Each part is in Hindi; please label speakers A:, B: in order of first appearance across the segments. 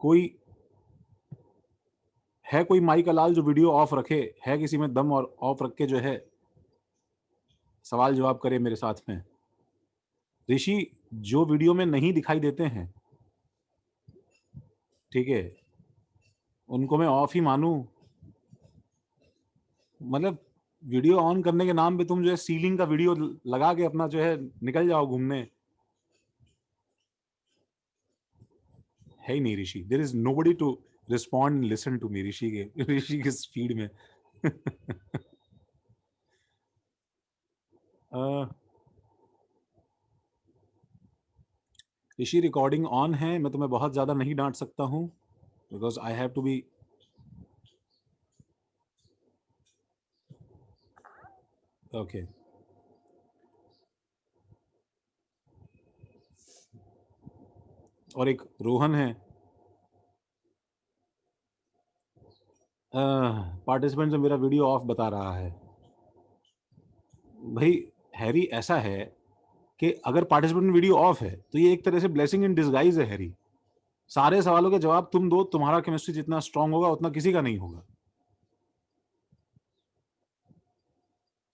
A: कोई है कोई माई का लाल जो वीडियो ऑफ रखे, है किसी में दम और ऑफ रख के जो है सवाल जवाब करे मेरे साथ में। ऋषि, जो वीडियो में नहीं दिखाई देते हैं, ठीक है, उनको मैं ऑफ ही मानूं? मतलब वीडियो ऑन करने के नाम पे तुम जो है सीलिंग का वीडियो लगा के अपना जो है निकल जाओ घूमने। है ही नहीं Rishi, there is nobody to respond listen to me Rishi के फीड में। ऋषि रिकॉर्डिंग ऑन है, मैं तुम्हें बहुत ज्यादा नहीं डांट सकता हूं because I have to be. Okay, और एक रोहन है, पार्टिसिपेंट से मेरा वीडियो ऑफ बता रहा है। भाई हैरी, ऐसा है कि अगर पार्टिसिपेंट वीडियो ऑफ है तो ये एक तरह से ब्लेसिंग इन डिसगाइज है हैरी। सारे सवालों के जवाब तुम दो, तुम्हारा केमिस्ट्री जितना स्ट्रांग होगा उतना किसी का नहीं होगा।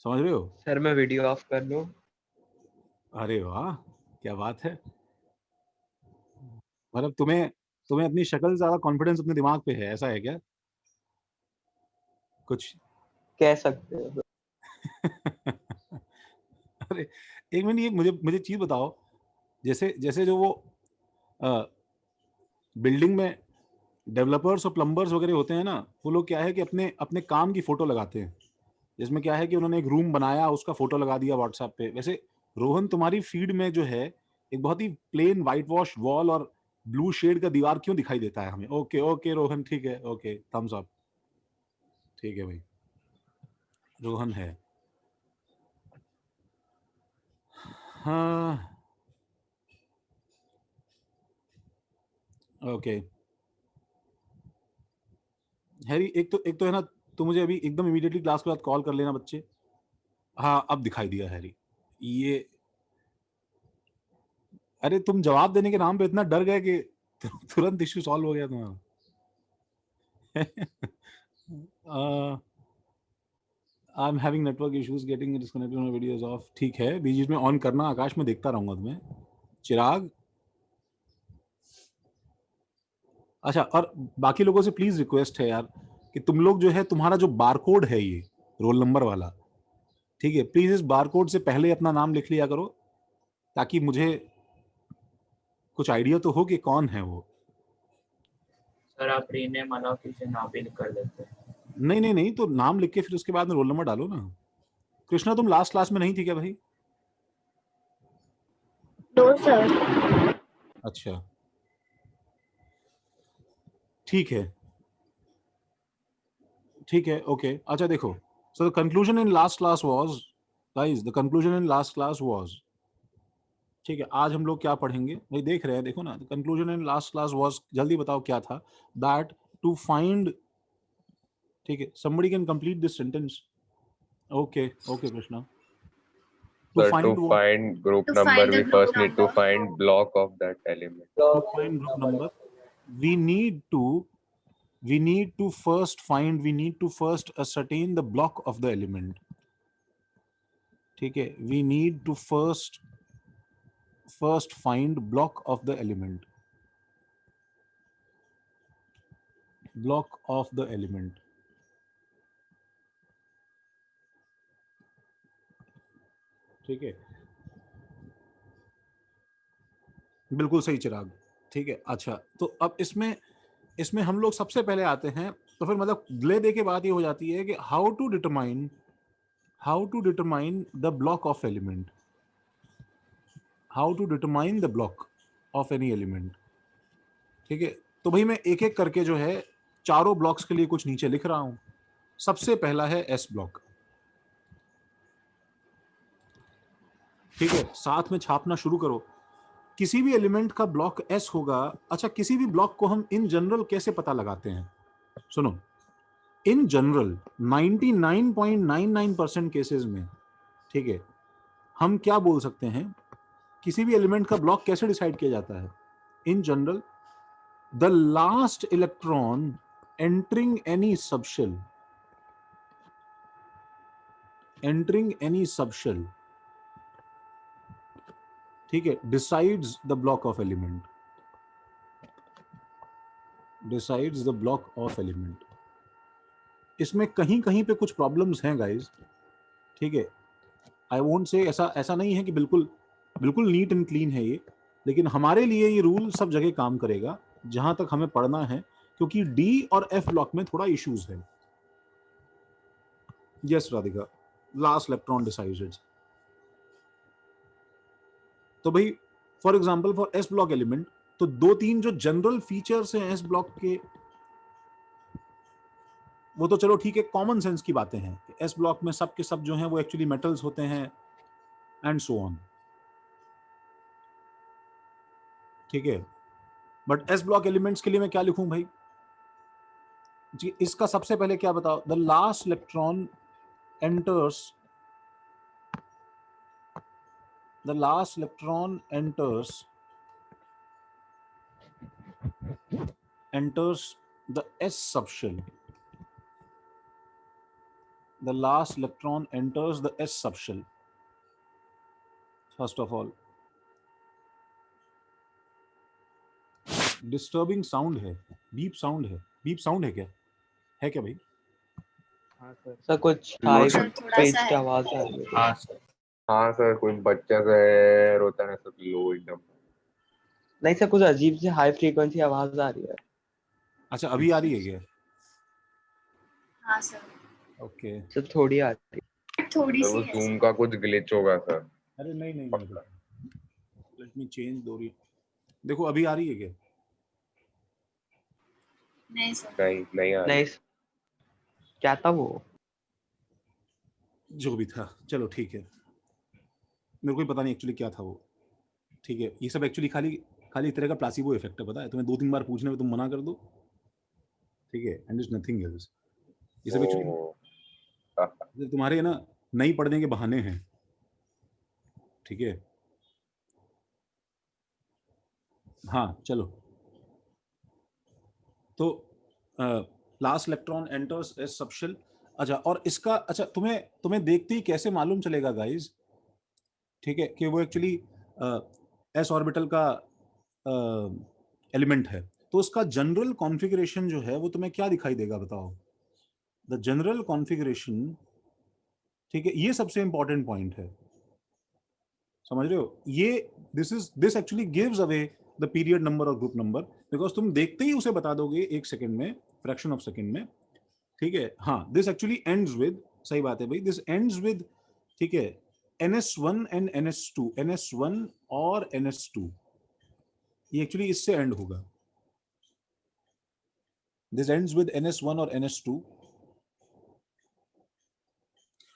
A: समझ रहे हो?
B: सर मैं वीडियो ऑफ कर लूं?
A: अरे वाह, क्या बात है। मतलब तुम्हें तुम्हें अपनी शक्ल से ज्यादा कॉन्फिडेंस अपने दिमाग पे है, ऐसा है क्या कुछ?
B: कह सकते हो।
A: अरे एक मिनट, ये मुझे मुझे चीज बताओ। जैसे जैसे जो वो बिल्डिंग में डेवलपर्स और प्लम्बर्स वगैरह होते हैं ना, वो लोग क्या है कि अपने अपने काम की फोटो लगाते हैं, जिसमें क्या है कि उन्होंने एक रूम बनाया, उसका फोटो लगा दिया व्हाट्सएप पे। वैसे रोहन, तुम्हारी फीड में जो है एक बहुत ही प्लेन व्हाइट वॉश वॉल और ब्लू शेड का दीवार क्यों दिखाई देता है हमें? ओके ओके रोहन, ठीक है, ओके, थम्स अप। ठीक है भाई, रोहन है। हाँ, ओके। हैरी, एक तो है ना, तो मुझे अभी एकदम इमीडिएटली क्लास के बाद कॉल कर लेना बच्चे। हाँ, अब दिखाई दिया हैरी। ये, अरे तुम जवाब देने के नाम पे इतना डर गए कि तुरंत इश्यू सॉल्व हो गया तुम्हारा। I am having network issues getting disconnected my videos of. ठीक है, बीच बीच में ऑन करना, आकाश में देखता रहूंगा तुम्हें। चिराग, अच्छा, और बाकी लोगों से प्लीज रिक्वेस्ट है यार कि तुम लोग जो है, तुम्हारा जो बारकोड है ये रोल नंबर वाला, ठीक है, प्लीज इस बारकोड से पहले अपना नाम लिख लिया करो, ताकि मुझे कुछ आइडिया तो हो कि कौन है वो।
C: सर आप रीनेम अलाउ कीजिए, नाम भी कर देते हैं।
A: नहीं नहीं नहीं, तो नाम लिख के फिर उसके बाद में रोल नंबर डालो ना। कृष्णा, तुम लास्ट क्लास में नहीं थी क्या भाई?
D: No sir.
A: अच्छा, ठीक है, ठीक है, ओके। अच्छा देखो, so the conclusion in last class was, guys, the conclusion in last class was, ठीक है, आज हम लोग क्या पढ़ेंगे भाई? देख रहे हैं, देखो ना, conclusion in last class was, जल्दी बताओ क्या था? दैट टू फाइंड, ठीक है, somebody can complete this sentence. Okay, okay Krishna. To
E: So to
A: find what?
E: find group
D: To
E: number,
D: find the
E: we
D: group
E: first need to
D: number.
E: find block of that element.
A: To find group number, we need to we need to first ascertain the block of the element. ठीक है, we need to first find block of the element. Block of the element. ठीक है, बिल्कुल सही चिराग। ठीक है, अच्छा, तो अब इसमें इसमें हम लोग सबसे पहले आते हैं, तो फिर मतलब ले दे के बात ये हो जाती है कि how to determine the block of element, how to determine the block of any element. ठीक है, तो भाई मैं एक एक करके जो है चारों ब्लॉक्स के लिए कुछ नीचे लिख रहा हूं। सबसे पहला है एस ब्लॉक। ठीक है, साथ में छापना शुरू करो। किसी भी एलिमेंट का ब्लॉक एस होगा। अच्छा, किसी भी ब्लॉक को हम इन जनरल कैसे पता लगाते हैं? सुनो, इन जनरल 99.99% केसेस में, ठीक है, हम क्या बोल सकते हैं, किसी भी एलिमेंट का ब्लॉक कैसे डिसाइड किया जाता है? In general the last electron entering any subshell ठीक है, decides the block of element. इसमें कहीं कहीं पे कुछ प्रॉब्लम्स हैं गाइस, ठीक है. आई वोंट से ऐसा नहीं है कि बिल्कुल नीट एंड क्लीन है ये, लेकिन हमारे लिए ये रूल सब जगह काम करेगा जहां तक हमें पढ़ना है, क्योंकि डी और एफ ब्लॉक में थोड़ा इश्यूज है. Yes Radhika, last electron decided. तो भाई for example for S block element, तो 2-3 जो जनरल फीचर्स हैं एस ब्लॉक के, वो तो चलो ठीक है, कॉमन सेंस की बातें हैं. एस ब्लॉक में सब के सब जो हैं वो एक्चुअली मेटल्स होते हैं एंड सो ऑन, ठीक है. बट एस ब्लॉक एलिमेंट्स के लिए मैं क्या लिखूं भाई जी? इसका सबसे पहले क्या बताओ, the last electron enters the S subshell. The last electron enters the S subshell. First of all, disturbing sound है, beep sound है क्या? है क्या भाई?
B: हाँ सर, कुछ
E: हाँ
B: हाई
E: सर,
B: पिच की आवाज आ रही है.
C: हाँ सर.
E: हाँ सर, कोई बच्चा सा रोता है सब लो एकदम.
B: नहीं सर, कुछ अजीब सी हाई फ्रीक्वेंसी आवाज आ रही है.
A: अच्छा, अभी आ रही है क्या?
D: हाँ सर,
A: ओके.
B: सर थोड़ी आ रही
D: थोड़ी
E: सर
D: सी
E: वो
D: है
E: जूम
D: सर.
E: का कुछ ग्लिच होगा सर.
A: अरे नहीं,
E: पक्का.
A: लेट मी चेंज दोरी. देखो अभी आ रही है क्या?
D: नहीं सर.
E: नहीं आ
B: है.
E: रही.
B: नहीं, क्या था वो?
A: जो भी था, चलो ठीक है, मेरे को भी पता नहीं एक्चुअली क्या था वो. ठीक है, ये सब एक्चुअली खाली एक तरह का प्लासिबो इफेक्ट है, पता है तुम्हें. 2-3 बार पूछने में तुम मना कर दो, ठीक है, एंड इट्स नथिंग एल्स. ये सब एक्चुअली
E: ओह,
A: तुम्हारे ना नहीं पढ़ने के बहाने हैं, ठीक है. हाँ चलो, तो last electron enters S subshell. अच्छा, और इसका अच्छा तुम्हें देखते ही कैसे मालूम चलेगा गाइस, ठीक है, कि वो एक्चुअली एस ऑर्बिटल का एलिमेंट है? तो उसका जनरल कॉन्फ़िगरेशन जो है वो तुम्हें क्या दिखाई देगा बताओ? द जनरल कॉन्फ़िगरेशन, ठीक है, ये सबसे इंपॉर्टेंट पॉइंट है, समझ रहे हो? ये this actually gives away the period number और ग्रुप नंबर, बिकॉज तुम देखते ही उसे बता दोगे 1 सेकंड में, फ्रैक्शन ऑफ सेकंड में, ठीक है. हाँ, दिस एक्चुअली एंड्स विद, सही बात है भाई, दिस एंड्स विद, ठीक है, NS1 एंड NS2, NS1 और NS2, ये एक्चुअली इससे एंड होगा. दिस एंड्स विद NS1 और NS2.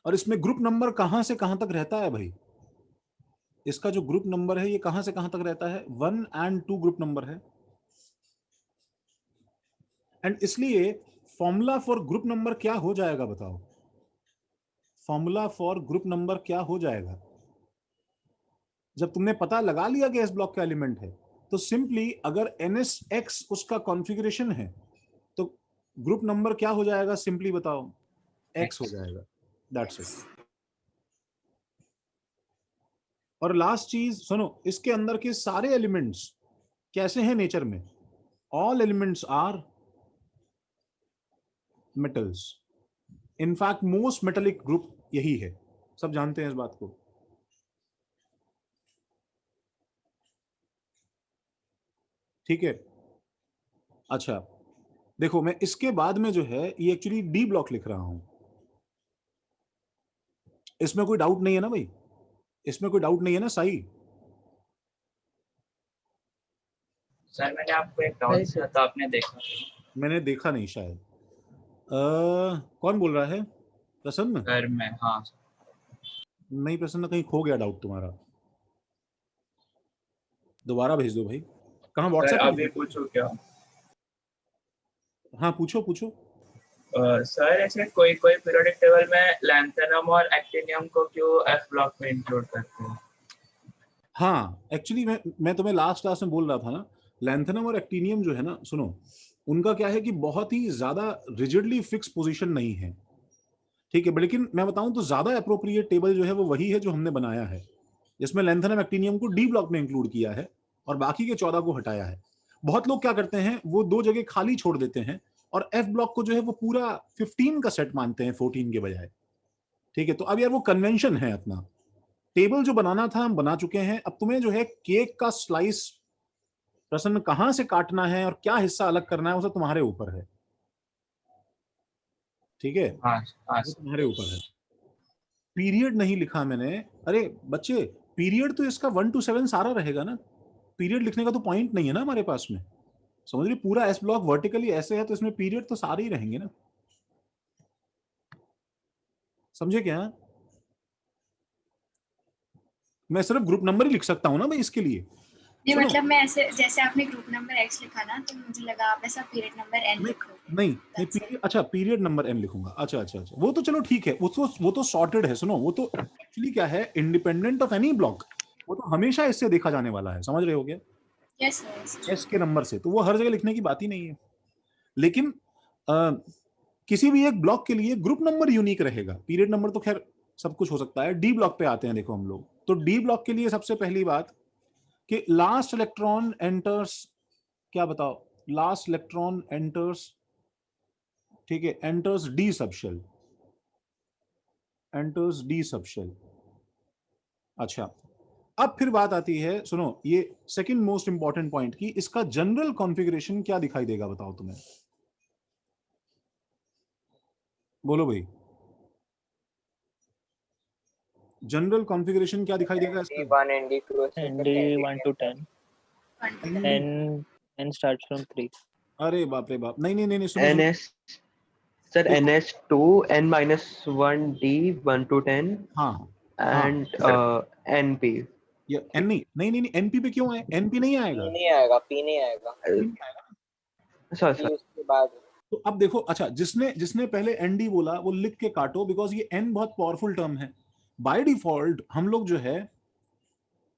A: और इसमें ग्रुप नंबर कहां से कहां तक रहता है भाई? इसका जो ग्रुप नंबर है ये कहां से कहां तक रहता है? 1 and 2 ग्रुप नंबर है. एंड इसलिए फॉर्मूला फॉर ग्रुप नंबर क्या हो जाएगा बताओ? फॉर्मूला फॉर ग्रुप नंबर क्या हो जाएगा जब तुमने पता लगा लिया कि एस ब्लॉक का एलिमेंट है? तो सिंपली अगर NSX उसका कॉन्फ़िगरेशन है तो ग्रुप नंबर क्या हो जाएगा? सिंपली बताओ, X हो जाएगा. That's it. और लास्ट चीज सुनो, इसके अंदर के सारे एलिमेंट्स कैसे हैं नेचर में? All elements are metals. In fact most metallic group यही है, सब जानते हैं इस बात को, ठीक है. अच्छा देखो, मैं इसके बाद में जो है ये एक्चुअली डी ब्लॉक लिख रहा हूं. इसमें कोई डाउट नहीं है ना भाई? इसमें कोई डाउट नहीं है ना साई?
C: सर मैंने आपको एक डाउट
B: नहीं
C: दिया
B: सर.
C: था, आपने देखा?
A: मैंने देखा नहीं शायद. कौन बोल रहा है? प्रसन्न?
C: सर मैं, हाँ सर.
A: नहीं प्रसन्न, कहीं खो गया डाउट तुम्हारा, दोबारा भेज दो भाई. कहाँ?
C: सर
A: व्हाट्सएप
C: अभी
A: पे?
C: पूछूं क्या?
A: हाँ पूछो पूछो.
C: सर ऐसे कोई कोई पीरियोडिक टेबल में लैंथेनम और एक्टिनियम को क्यों एफ ब्लॉक में इंक्लूड करते हैं?
A: हाँ एक्चुअली मैं तुम्हें लास्ट क्लास में बोल रहा था ना लैंथेनम और एक्टिनियम जो है ना, सुनो, उनका क्या है कि बहुत ही ज्यादा रिजिडली फिक्स पोजीशन नहीं है, ठीक है, लेकिन मैं बताऊं तो ज्यादा अप्रोप्रिएट टेबल जो है वो वही है जो हमने बनाया है, जिसमें लैंथेनम एक्टिनियम को डी ब्लॉक में इंक्लूड किया है और बाकी के 14 को हटाया है। बहुत लोग क्या करते हैं, वो 2 जगह खाली छोड़ देते हैं और एफ ब्लॉक को जो है वो पूरा 15 का सेट मानते हैं 14 के बजाय, ठीक है। तो अब यार वो कन्वेंशन है, अपना टेबल जो बनाना था हम बना चुके हैं। अब तुम्हें जो है केक का स्लाइस प्रश्न कहां से काटना है और क्या हिस्सा अलग करना है वो सब तुम्हारे ऊपर है, ठीक है,
C: हाँ हाँ
A: वो
C: सर।
A: तुम्हारे ऊपर है। पीरियड नहीं लिखा मैंने, अरे बच्चे, पीरियड तो इसका 1 to 7 सारा रहेगा ना, पीरियड लिखने का तो पॉइंट नहीं है ना हमारे पास में, समझ रही, पूरा एस ब्लॉक वर्टिकली ऐसे है तो इसमें पीरियड तो सारे ही रहेंगे ना, समझे क्या? मैं सिर्फ ग्रुप नंबर ही लिख सकता हूँ ना भाई इसके लिए।
D: नहीं
A: सुनो,
D: मतलब मैं ऐसे, जैसे आपने ग्रुप नंबर x लिखा ना, तो मुझे लगा आप ऐसा पीरियड नंबर n
A: नहीं
D: लिखोगे।
A: नहीं नहीं,
D: That's it.
A: पीरियड, अच्छा पीरियड नंबर एन लिखूंगा, अच्छा अच्छा अच्छा, वो तो चलो ठीक है, वो तो सॉर्टेड है। सुनो, वो तो एक्चुअली क्या है, इंडिपेंडेंट ऑफ एनी ब्लॉक, वो तो हमेशा इससे देखा जाने वाला है, समझ रहे हो क्या,
D: Yes sir, yes sir.
A: S के नंबर से, तो वो हर जगह लिखने की बात ही नहीं है। लेकिन किसी भी एक ब्लॉक के लिए ग्रुप नंबर यूनिक रहेगा, पीरियड नंबर तो खैर सब कुछ हो सकता है। डी ब्लॉक पे आते हैं, देखो हम लोग, तो डी ब्लॉक के लिए सबसे पहली बात कि लास्ट इलेक्ट्रॉन एंटर्स, क्या बताओ, लास्ट इलेक्ट्रॉन एंटर्स, ठीक है, enters D subshell, enters D subshell. अच्छा, अब फिर बात आती है, सुनो, ये सेकंड मोस्ट इंपॉर्टेंट पॉइंट की, इसका जनरल कॉन्फ़िगरेशन क्या दिखाई देगा, बताओ तुम्हें, बोलो भाई, जनरल कॉन्फ़िगरेशन क्या दिखाई देगा इसका?
E: ND1 ND2
F: ND 1 to 10
D: One.
F: n starts from 3.
A: अरे बाप रे बाप, नहीं नहीं नहीं नहीं, सुनो सुनो,
B: NS सर
A: देखो,
B: NS2 n-1D 1 to 10
A: हाँ
B: and NP
A: ये एन नहीं नहीं नहीं नहीं, एनपी पे क्यों है, एनपी नहीं आएगा,
E: नहीं आएगा, P नहीं आएगा,
A: P नहीं आएगा।
B: सर
E: P उसके बाद।
A: तो अब देखो, अच्छा, जिसने जिसने पहले एनडी बोला वो लिख के काटो, बिकॉज ये एन बहुत पावरफुल टर्म है। बाय डिफॉल्ट हम लोग जो है,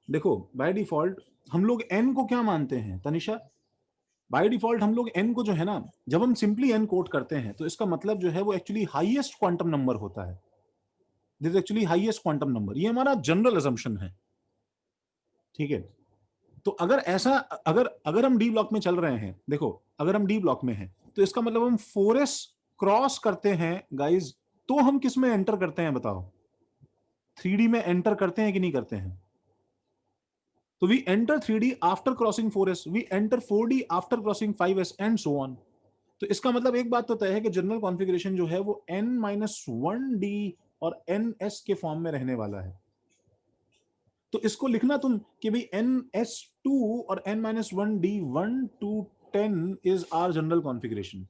A: देखो बाय डिफॉल्ट हम लोग एन को क्या मानते हैं तनिषा, बाय डिफॉल्ट हम लोग एन को जो है ना, जब हम सिंपली एन कोट करते हैं तो इसका मतलब जो है वो एक्चुअली हाईएस्ट क्वांटम नंबर होता है, this is actually highest quantum number, ये हमारा जनरल असम्पशन है, ठीक है। तो अगर ऐसा, अगर अगर हम डी ब्लॉक में चल रहे हैं, देखो अगर हम डी ब्लॉक में हैं तो इसका मतलब हम 4s क्रॉस करते हैं गाइस, तो हम किस में एंटर करते हैं बताओ, 3D में एंटर करते हैं कि नहीं करते हैं? तो we enter 3D after crossing 4s, we enter 4D after crossing 5s and so on. तो इसका मतलब एक बात तो तय है कि जनरल कॉन्फ़िगरेशन जो है वो n-1d और ns के फॉर्म में रहने वाला है। तो इसको लिखना तुम कि भाई ns2 और n-1d 1 to 10 is our general configuration.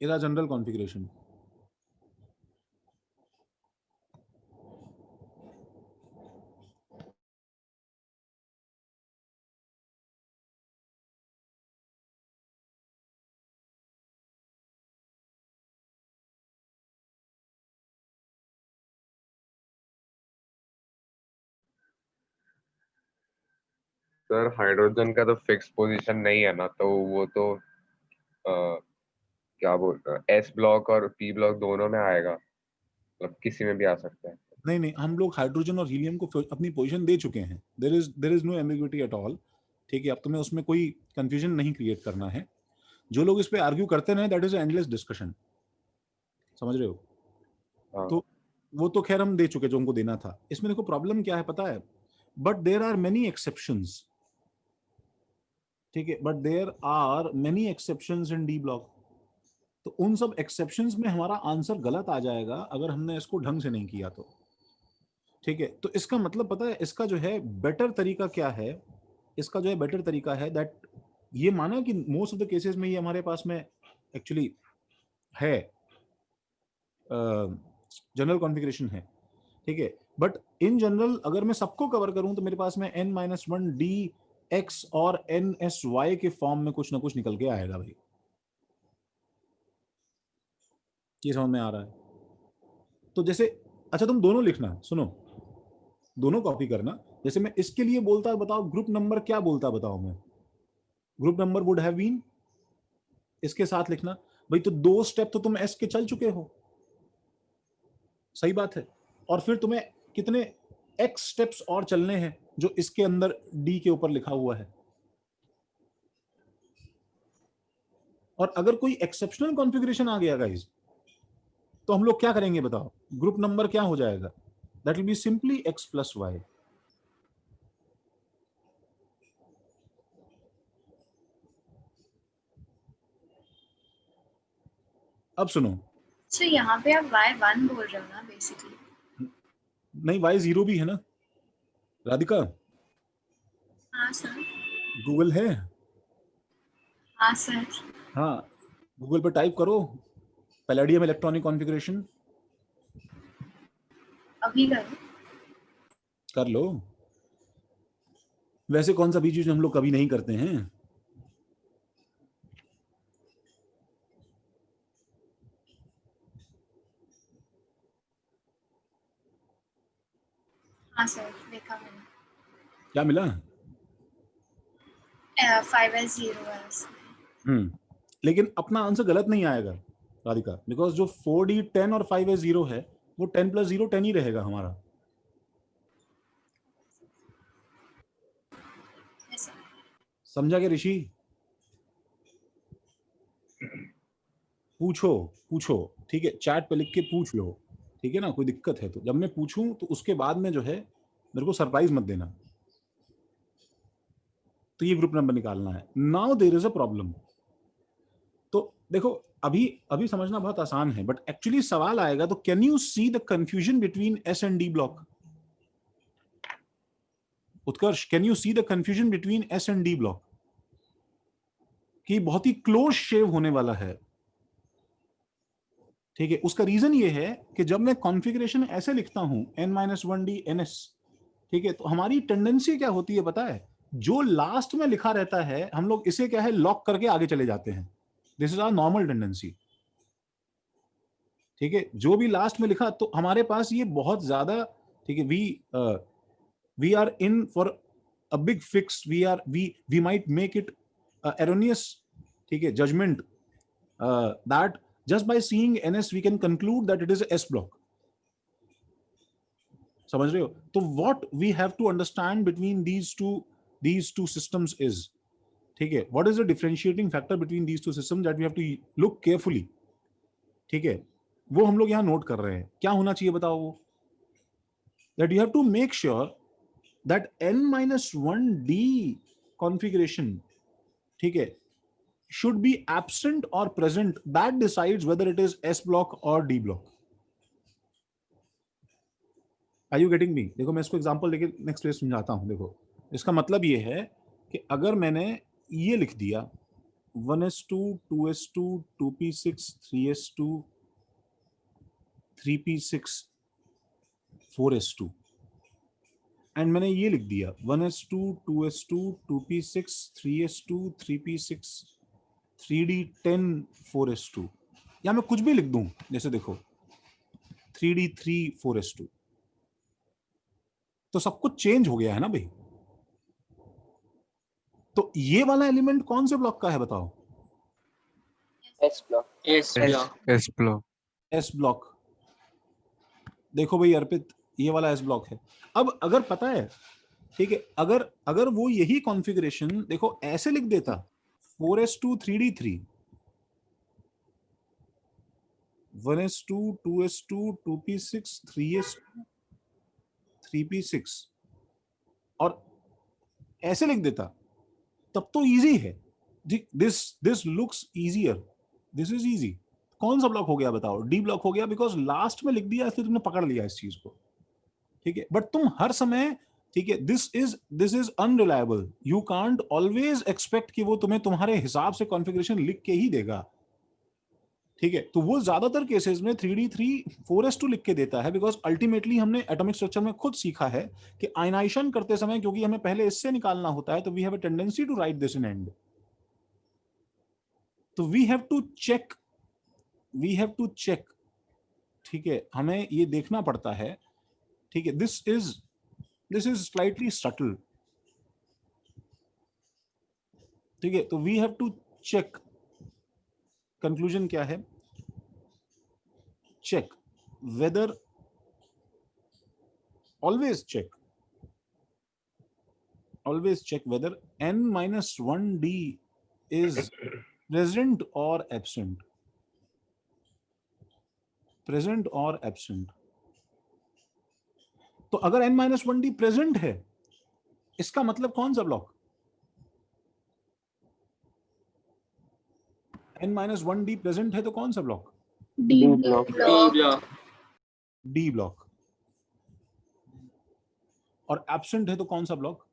A: Is general configuration.
E: Sir hydrogen का तो फिक्स पोजीशन नहीं है ना, तो वो तो क्या बोलते हैं, एस ब्लॉक और पी ब्लॉक दोनों में आएगा, मतलब किसी में भी आ सकता है।
A: नहीं नहीं, हम लोग हाइड्रोजन और हीलियम को अपनी पोजीशन दे चुके हैं, there is no ambiguity at all, ठीक है। अब तुम्हें उसमें कोई कंफ्यूजन नहीं क्रिएट करना है। जो लोग इस पे आर्ग्यू करते रहे, दैट इज एंडलेस डिस्कशन, समझ रहे हो?
E: हाँ
A: तो वो तो खैर हम दे चुके जो हमको देना था। इसमें देखो प्रॉब्लम क्या है पता है, but there are many exceptions, ठीक है, but there are many exceptions in d block. तो उन सब एक्सेप्शंस में हमारा आंसर गलत आ जाएगा अगर हमने इसको ढंग से नहीं किया तो, ठीक है। तो इसका मतलब पता है, इसका जो है बेटर तरीका क्या है, इसका जो है बेटर तरीका है दैट, ये माना कि मोस्ट ऑफ द केसेस में ये हमारे पास में एक्चुअली है, जनरल कॉन्फ़िगरेशन है, ठीक है। बट इन जनरल अगर मैं सबको कवर करूं तो मेरे पास में n-1d x और nsy के फॉर्म में कुछ ना कुछ निकल के आएगा भाई, ये समझ में आ रहा है? तो जैसे, अच्छा तुम दोनों लिखना, सुनो, दोनों कॉपी करना। जैसे मैं इसके लिए बोलता बताओ ग्रुप नंबर क्या बोलता बताओ, मैं group number would have been इसके साथ लिखना। भाई तो 2 स्टेप तो तुम एस के चल चुके हो, सही बात है, और फिर तुम्हें कितने एक्स स्टेप्स और चलने हैं जो इसके अंदर डी के ऊपर लिखा हुआ है। और अगर कोई एक्सेप्शनल कॉन्फ़िगरेशन आ गया गाइस, तो हम लोग क्या करेंगे बताओ? ग्रुप नंबर क्या हो जाएगा? That will be simply x plus y. अब सुनो,
D: सो यहाँ पे आप y1 बोल रहे हो ना बेसिकली?
A: नहीं वाई 0 भी है ना राधिका?
D: हाँ सर।
A: गूगल है?
D: हाँ सर।
A: हाँ, गूगल पे टाइप करो पैलेडियम इलेक्ट्रॉनिक कॉन्फ़िगरेशन,
D: अभी करो।
A: कर लो। वैसे कौन सा भी चीज हम लोग कभी नहीं करते हैं।
D: हाँ सर, देखा मैंने।
A: क्या मिला?
D: 5s0 है।
A: लेकिन अपना आंसर गलत नहीं आएगा राधिका, बिकॉज जो 4D 10 और 5s0 है वो 10 + 0 10 ही रहेगा हमारा।
D: Yes, sir.
A: समझा क्या ऋषि? पूछो पूछो, ठीक है, चैट पे लिख के पूछ लो, ठीक है ना, कोई दिक्कत है तो। जब मैं पूछूं तो उसके बाद में जो है मेरे को सरप्राइज मत देना। तो ये ग्रुप नंबर निकालना है। Now there is a problem. तो देखो अभी अभी समझना बहुत आसान है, बट एक्चुअली सवाल आएगा तो can you see the confusion between s and D block? Utkarsh, can you see the confusion between s and D block? कि बहुत ही क्लोज शेव होने वाला है, ठीक है। उसका रीजन ये है कि जब मैं कॉन्फ़िगरेशन ऐसे लिखता हूं n-1d ns, ठीक है, तो हमारी टेंडेंसी क्या होती है पता है? जो लास्ट में लिखा रहता है हम लोग इसे क्या है लॉक करके आगे चले जाते हैं। This is our normal tendency, ठीक है। जो भी लास्ट में लिखा तो हमारे पास ये बहुत ज्यादा, ठीक है, we are in for a big fix, we might make it erroneous, ठीक है, judgment that just by seeing ns we can conclude that it is a s block। समझ रहे हो? तो what we have to understand between these two systems is, ठीक है, what is the differentiating factor between these two systems that we have to look carefully, ठीक है, वो हम लोग यहाँ नोट कर रहे हैं। क्या होना चाहिए बताओ? वो that you have to make sure that n-1d configuration, ठीक है, should be absent or present, that decides whether it is S block or D block। Are you getting me? देखो मैं इसको एग्जांपल लेके नेक्स्ट पेज समझाता हूं। देखो इसका मतलब ये है कि अगर मैंने ये लिख दिया 1s2 2s2 2p6 3s2 3p6 4s2, and मैंने ये लिख दिया 1s2 2s2 2p6 3s2 3p6 3d10 4s2, या मैं कुछ भी लिख दूं, जैसे देखो 3d3 4s2, तो सब कुछ चेंज हो गया है ना भाई। तो ये वाला एलिमेंट कौन से ब्लॉक का है बताओ?
F: S block.
C: S block.
E: S block।
A: S block. देखो भाई अर्पित, ये वाला एस ब्लॉक है। अब अगर पता है, ठीक है, अगर अगर वो यही कॉन्फ़िगरेशन देखो ऐसे लिख देता 4s2 3d3 1s2 2s2 2p6 3s2 3p6 और ऐसे लिख देता, तब तो इजी है। This looks easier, this is easy. कौन सा ब्लॉक हो गया बताओ? डी ब्लॉक हो गया, बिकॉज लास्ट में लिख दिया इसलिए तुमने पकड़ लिया इस चीज को, ठीक है। बट तुम हर समय, ठीक है, this is unreliable. You can't always expect कि वो तुम्हें तुम्हारे हिसाब से कॉन्फ़िगरेशन लिख के ही देगा, ठीक है। तो वो ज्यादातर केसेस में 3d3 4s2 लिख के देता है, बिकॉज अल्टीमेटली हमने एटॉमिक स्ट्रक्चर में खुद सीखा है कि आयनाइजेशन करते समय क्योंकि हमें पहले इससे निकालना होता है, तो we have a tendency to write this in end. तो वी हैव टू चेक, ठीक है, हमें ये देखना पड़ता है, ठीक है। This is this is slightly subtle, ठीक है। तो we have to check, conclusion क्या है, check whether, always check whether n minus 1d is present or absent, present or absent। तो अगर n minus 1d प्रेजेंट है, इसका मतलब कौन सा block, n minus 1d present है तो कौन सा block,
F: D block.
A: d block, और एब्सेंट है तो कौन सा block,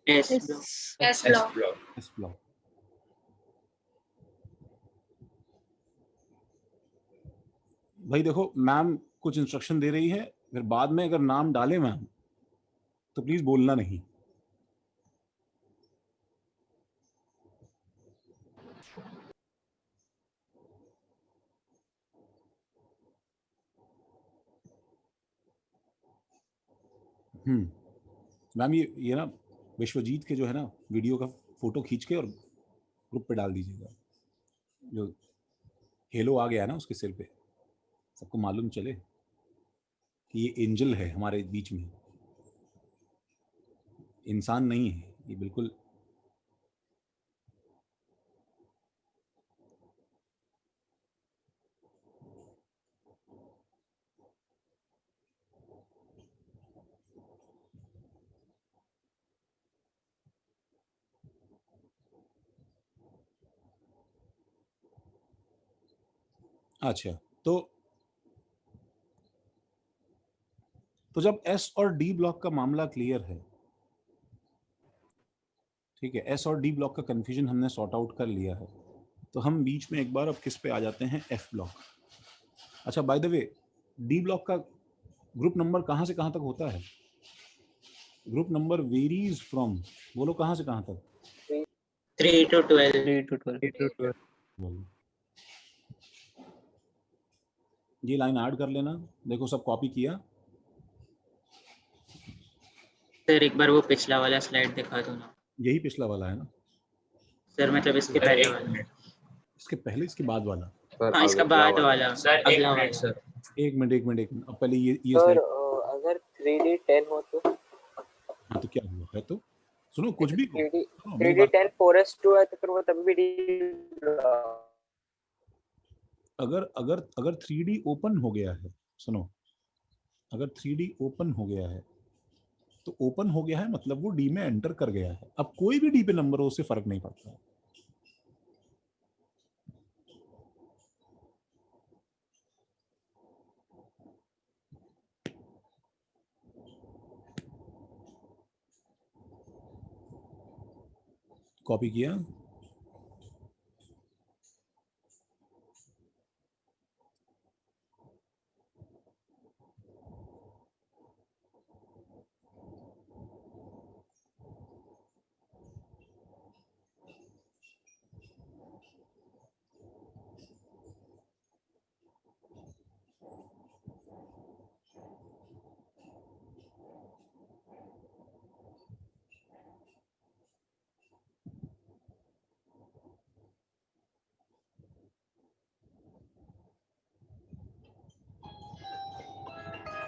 D: S
C: S
D: block.
C: block.
A: s block. भाई देखो, मैम कुछ इंस्ट्रक्शन दे रही है, फिर बाद में अगर नाम डाले मैम तो प्लीज बोलना नहीं। मैम ये ना विश्वजीत के जो है ना वीडियो का फोटो खींच के और ग्रुप पे डाल दीजिएगा, जो हेलो आ गया है ना उसके सिर पे, सबको मालूम चले कि ये एंजल है हमारे बीच में, इंसान नहीं है ये, बिल्कुल। अच्छा, तो जब एस और डी ब्लॉक का मामला क्लियर है, ठीक है, एस और डी ब्लॉक का कंफ्यूजन हमने सॉर्ट आउट कर लिया है, तो हम बीच में एक बार अब किस पे आ जाते हैं, एफ ब्लॉक। अच्छा, by the way, D block का ग्रुप नंबर कहाँ से कहाँ तक होता है, ग्रुप नंबर वेरीज फ्रॉम, बोलो कहाँ से कहाँ तक,
F: 3 to 12.
B: 3 to 12.
A: ये लाइन ऐड कर लेना, देखो सब कॉपी किया।
F: सर एक बार वो पिछला वाला स्लाइड दिखा दो ना
A: यही पिछला वाला है ना
F: सर, मतलब इसके
C: सर,
F: पहले
C: एक
F: वाला।
C: मिनट
A: इसके पहले इसके बाद वाला,
E: सर
F: हाँ, इसका
E: अगला
F: बाद
E: वाला।
F: वाला,
C: सर, एक
F: अगला
C: मिनट
F: वाला।
C: सर।
A: एक मिनट, अब पहले ये
G: सर
A: स्लाइड।
G: अगर 3D 10 हो तो
A: हाँ तो क्या हुआ है, तो सुनो कुछ भी
G: 3D
A: सुनो, मेरी बात।
G: 10 4s2 है तो फिर वो तब भी D
A: अगर अगर अगर 3D ओपन हो गया है, सुनो, अगर 3D ओपन हो गया है तो ओपन हो गया है मतलब वो डी में एंटर कर गया है, अब कोई भी डी पे नंबर हो उससे फर्क नहीं पड़ता है। कॉपी किया,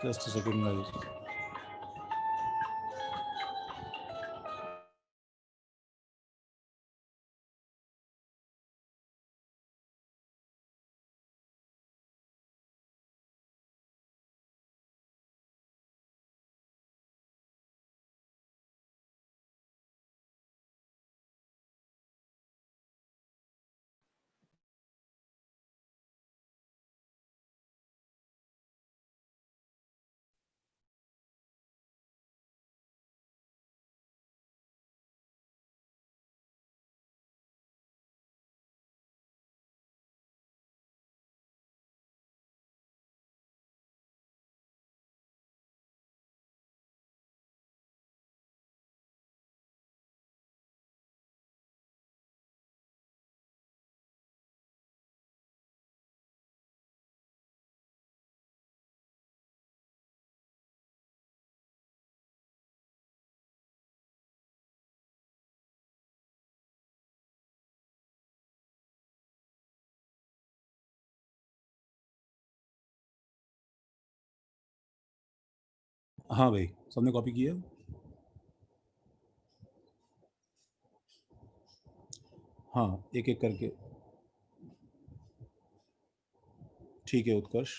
A: जस्ट अ सेकंड गाइस। हाँ भाई, सबने कॉपी किया? हाँ, एक एक करके। ठीक है उत्कर्ष।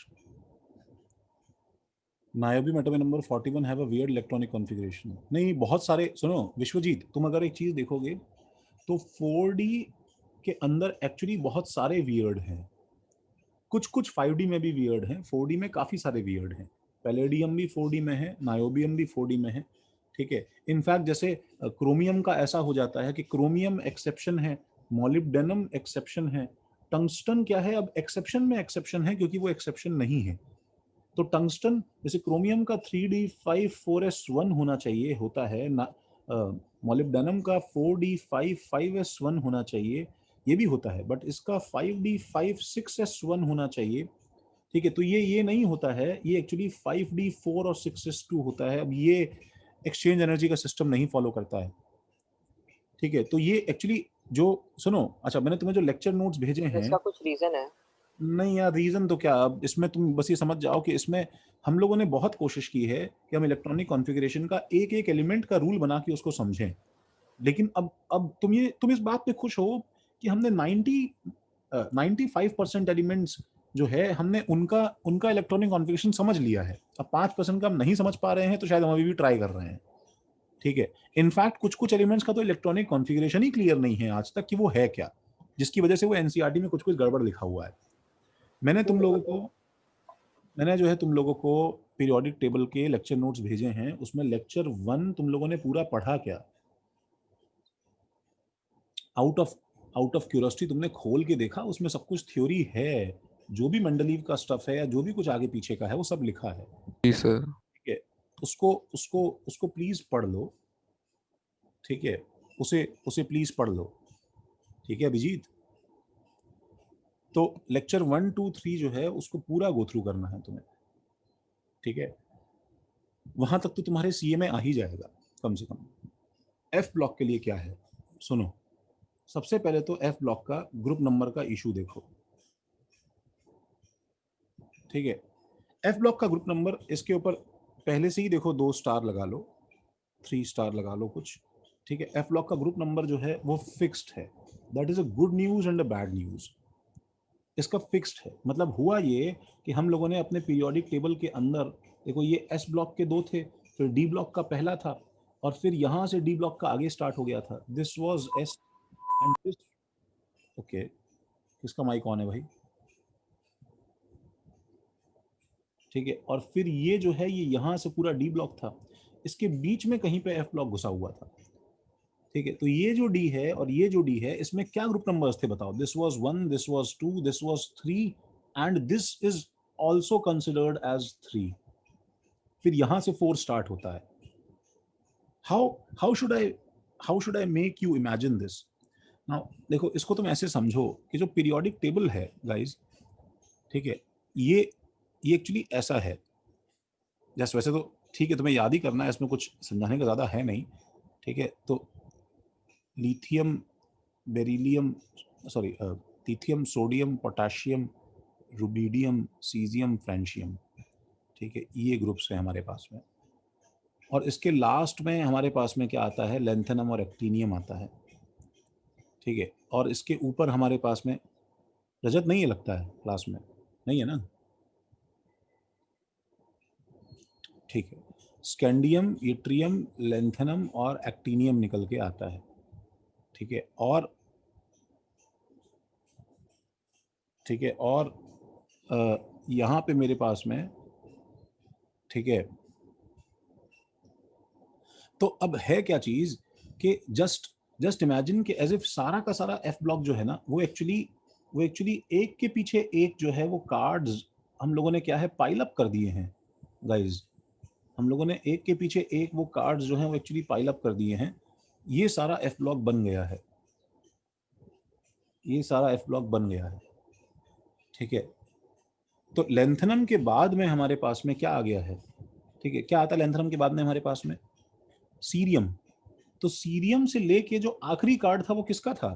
A: नायोबी मेटाबे number 41 have a weird electronic configuration. नहीं, बहुत सारे, सुनो विश्वजीत, तुम अगर एक चीज देखोगे तो 4D के अंदर एक्चुअली बहुत सारे वियर्ड हैं। कुछ कुछ 5D में भी वियर्ड हैं, 4D में काफी सारे वियर्ड हैं। पैलेडियम भी 4D में है, नायोबियम भी 4D में है। ठीक है, इनफैक्ट जैसे क्रोमियम का ऐसा हो जाता है कि क्रोमियम एक्सेप्शन है, मोलिब्डेनम एक्सेप्शन है, टंगस्टन क्या है, अब एक्सेप्शन में एक्सेप्शन है क्योंकि वो एक्सेप्शन नहीं है। तो टंगस्टन, जैसे क्रोमियम का 3D5 4S1 होना चाहिए, होता है ना, मोलिब्डेनम का 4D5 5S1 होना चाहिए, ये भी होता है, बट इसका 5D5 6S1 होना चाहिए। ठीक है, तो ये नहीं होता है, ये एक्चुअली 5D4 और 6S2 होता है। अब ये एक्सचेंज एनर्जी का सिस्टम नहीं फॉलो करता है। ठीक है, तो ये एक्चुअली जो, सुनो, अच्छा मैंने तुम्हें जो लेक्चर नोट्स भेजे हैं,
G: इसका कुछ रीजन है?
A: नहीं यार रीजन तो क्या, अब इसमें तुम बस ये समझ जाओ कि इसमें हम लोगों ने बहुत कोशिश की है कि हम इलेक्ट्रॉनिक कॉन्फ़िगरेशन का एक एक एलिमेंट का रूल बना के उसको समझें। लेकिन अब तुम इस बात पे खुश हो कि हमने 95% एलिमेंट्स जो है, हमने उनका उनका इलेक्ट्रॉनिक कॉन्फ़िगरेशन समझ लिया है। अब 5% का हम नहीं समझ पा रहे हैं, तो शायद हम अभी भी ट्राई कर रहे हैं। ठीक है, इनफैक्ट कुछ कुछ एलिमेंट्स का तो इलेक्ट्रॉनिक कॉन्फ़िगरेशन ही क्लियर नहीं है आज तक कि वो है क्या, जिसकी वजह से वो एनसीईआरटी में कुछ कुछ गड़बड़ लिखा हुआ है। मैंने जो है तुम लोगों को पीरियोडिक टेबल के लेक्चर नोट्स भेजे हैं, उसमें लेक्चर 1 तुम लोगों ने पूरा पढ़ा क्या? आउट ऑफ क्यूरियोसिटी तुमने खोल के देखा? उसमें सब कुछ थ्योरी है, जो भी मंडलीव का स्टफ है या जो भी कुछ आगे पीछे का है वो सब लिखा है।
E: जी सर।
A: ठीक है, उसको उसको उसको प्लीज पढ़ लो। ठीक है, उसे उसे प्लीज पढ़ लो। ठीक है अभिजीत, तो लेक्चर 1 2 3 जो है उसको पूरा गो थ्रू करना है तुम्हें। ठीक है, वहां तक तो तुम्हारे सीए में आ ही जाएगा कम से कम। एफ ब्लॉक के लिए क्या है, सुनो। सबसे पहले तो एफ ब्लॉक का ग्रुप नंबर का इशू देखो। ठीक है, एफ ब्लॉक का ग्रुप नंबर, इसके ऊपर पहले से ही देखो 2 स्टार लगा लो, 3 स्टार लगा लो कुछ। ठीक है, एफ ब्लॉक का ग्रुप नंबर जो है वो फिक्स्ड है। That is a good news and a bad news. इसका फिक्स्ड है, मतलब हुआ ये कि हम लोगों ने अपने पीरियोडिक टेबल के अंदर देखो, ये एस ब्लॉक के 2 थे, फिर डी ब्लॉक का पहला था, और फिर यहां से डी ब्लॉक का आगे स्टार्ट हो गया था। This was S and this, okay, किसका माइक ऑन है भाई? ठीक है, और फिर ये जो है ये यहां से पूरा डी ब्लॉक था, इसके बीच में कहीं पे एफ ब्लॉक घुसा हुआ था। ठीक है, तो ये जो डी है और ये जो डी है, इसमें क्या ग्रुप नंबर्स थे बताओ? This was 1, this was 2, this was 3 and this is also considered as 3। फिर यहां से 4 स्टार्ट होता है। How should I make you imagine this now? देखो, इसको तुम ऐसे समझो कि जो पीरियोडिक टेबल है गाइस, ठीक है, ये एक्चुअली ऐसा है, जैसे वैसे तो ठीक है, तुम्हें याद ही करना है, इसमें कुछ समझाने का ज़्यादा है नहीं। ठीक है, तो lithium, beryllium, sorry, lithium, sodium, potassium, rubidium, caesium, francium. ठीक है, ये ग्रुप्स हैं हमारे पास में, और इसके लास्ट में हमारे पास में क्या आता है? लेंथेनम और एक्टिनियम आता है। ठीक है, और इसके ऊपर हमारे पास में रजत नहीं है, लगता है क्लास में नहीं है ना? ठीक है, स्कैंडियम, यट्रियम, लेंथेनम और एक्टिनियम निकल के आता है। ठीक है, और यहाँ पे मेरे पास में, ठीक है, तो अब है क्या चीज कि जस्ट इमेजिन कि एज इफ सारा का सारा एफ ब्लॉक जो है ना, वो एक्चुअली एक के पीछे एक जो है वो कार्ड्स हम लोगों ने क्या है, पाइल अप कर दिए हैं गाइज। हम लोगों ने एक के पीछे एक वो कार्ड्स जो हैं वो एक्चुअली पाइल अप कर दिए हैं। ये सारा एफ ब्लॉक बन गया है, ये सारा एफ ब्लॉक बन गया है। ठीक है, तो लेंथनम के बाद में हमारे पास में क्या आ गया है? ठीक है, क्या आता है लेंथनम के बाद में हमारे पास में? सीरियम। तो सीरियम से लेके जो आखिरी कार्ड था वो किसका था?